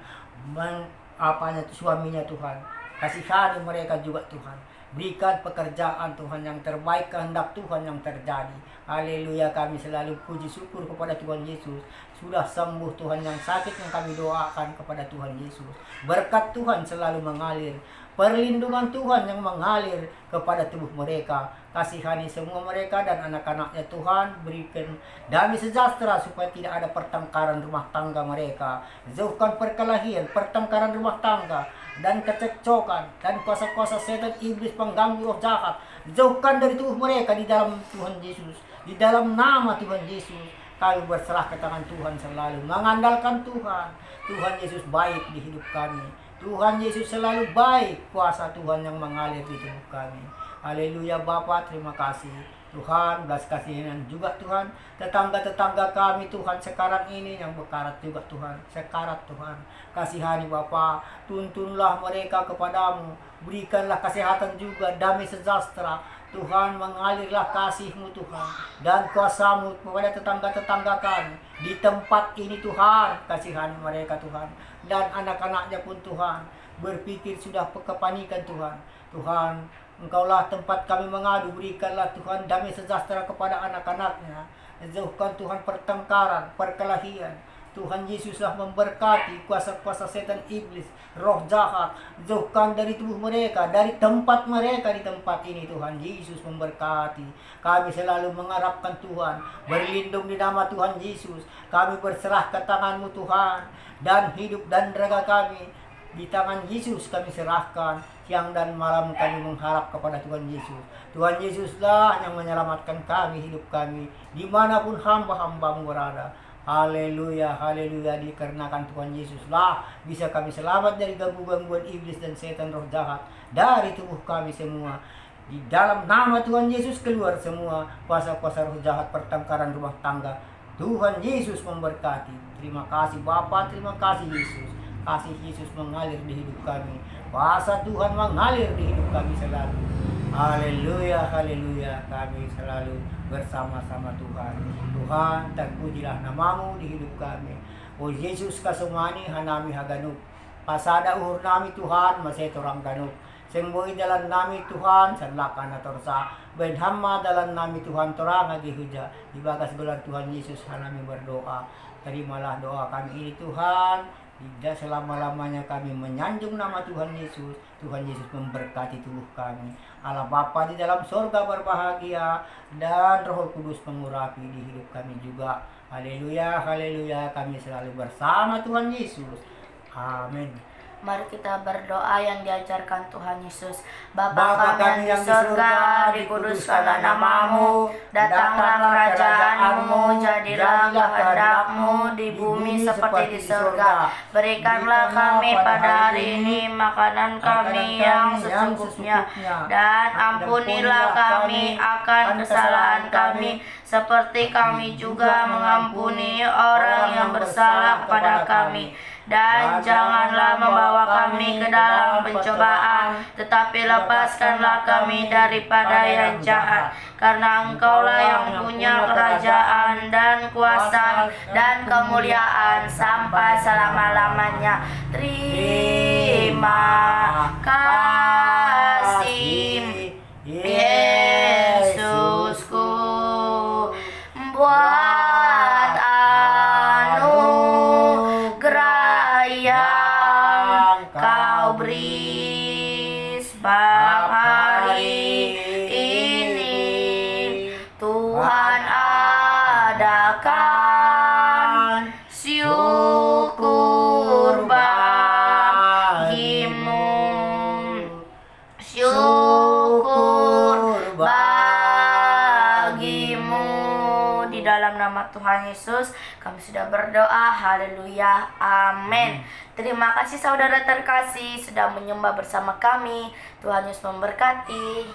suaminya Tuhan. Kasihani mereka juga Tuhan. Berikan pekerjaan Tuhan yang terbaik, kehendak Tuhan yang terjadi. Haleluya, kami selalu puji syukur kepada Tuhan Yesus. Sudah sembuh Tuhan yang sakit yang kami doakan kepada Tuhan Yesus. Berkat Tuhan selalu mengalir. Perlindungan Tuhan yang mengalir kepada tubuh mereka. Kasihani semua mereka dan anak-anaknya Tuhan. Berikan damai sejahtera supaya tidak ada pertengkaran rumah tangga mereka. Jauhkan perkelahian, pertengkaran rumah tangga, dan kecekcokan, dan kuasa-kuasa setan, iblis, pengganggu roh jahat. Jauhkan dari tubuh mereka di dalam Tuhan Yesus. Di dalam nama Tuhan Yesus, kami berserah ke tangan Tuhan selalu. Mengandalkan Tuhan. Tuhan Yesus baik di hidup kami. Tuhan Yesus selalu baik. Kuasa Tuhan yang mengalir di tubuh kami. Haleluya Bapa, terima kasih. Tuhan, belas kasihan juga Tuhan. Tetangga-tetangga kami Tuhan sekarang ini yang berkarat juga Tuhan. Sekarat Tuhan. Kasihani Bapa, tuntunlah mereka kepadamu. Berikanlah kesehatan juga, damai sejahtera. Tuhan, mengalirlah kasih-Mu Tuhan dan kuasa-Mu kepada tetangga-tetangga kami di tempat ini Tuhan. Kasihani mereka Tuhan, dan anak-anaknya pun Tuhan berpikir sudah kepanikan Tuhan. Tuhan, Engkaulah tempat kami mengadu. Berikanlah Tuhan damai sejahtera kepada anak-anaknya. Jauhkan Tuhan pertengkaran, perkelahian. Tuhan Yesuslah memberkati kuasa-kuasa setan iblis, roh jahat, jauhkan dari tubuh mereka, dari tempat mereka di tempat ini. Tuhan Yesus memberkati. Kami selalu mengharapkan Tuhan, berlindung di nama Tuhan Yesus. Kami berserah ke tangan-Mu Tuhan, dan hidup dan raga kami di tangan Yesus kami serahkan. Siang dan malam kami mengharap kepada Tuhan Yesus. Tuhan Yesuslah yang menyelamatkan kami, hidup kami, dimanapun hamba-hamba-Mu berada. Haleluya, haleluya. Dikarenakan Tuhan Yesuslah bisa kami selamat dari gangguan iblis dan setan roh jahat dari tubuh kami semua. Di dalam nama Tuhan Yesus keluar semua kuasa-kuasa roh jahat pertengkaran rumah tangga. Tuhan Yesus memberkati. Terima kasih Bapa, terima kasih Yesus. Kasih Yesus mengalir di hidup kami. Kuasa Tuhan mengalir di hidup kami selalu. Haleluya, haleluya. Kami selalu bersama-sama Tuhan. Tuhan, terpujilah nama-Mu di hidup kami. O Yesus kasumani hanami haganuk. Pasada uhur nami Tuhan, masih torang ganuk. Semboy dalan nami Tuhan, sanlakan na torsa. Benhamma dalan nami Tuhan, torang agi huja. Di bagas gelar Tuhan Yesus hanami berdoa. Terimalah doa kami ini Tuhan. Tidak selama-lamanya kami menyanjung nama Tuhan Yesus. Tuhan Yesus memberkati tubuh kami. Allah Bapa di dalam sorga berbahagia, dan Roh Kudus mengurapi di hidup kami juga. Haleluya, haleluya. Kami selalu bersama Tuhan Yesus. Amin. Mari kita berdoa yang diajarkan Tuhan Yesus. Bapa Bapa kami yang di surga, dikuduskanlah nama-Mu, datanglah kerajaan-Mu, jadilah kehendak-Mu di bumi seperti di surga. Berikanlah kami pada hari ini makanan kami yang secukupnya, dan ampunilah kami akan kesalahan kami, seperti kami juga mengampuni orang yang bersalah kepada kami. Dan janganlah membawa kami ke dalam pencobaan, tetapi lepaskanlah kami daripada yang jahat. Karena Engkaulah yang punya kerajaan dan kuasa dan kemuliaan sampai selama-lamanya. Terima kasih Yesusku buat anugerah yang Kau beri sebab hari ini Tuhan adakan syukur bagimu, syukur bagimu. Di dalam nama Tuhan Yesus kami sudah berdoa. Haleluya, amin. Terima kasih saudara terkasih sudah menyembah bersama kami. Tuhan Yesus memberkati.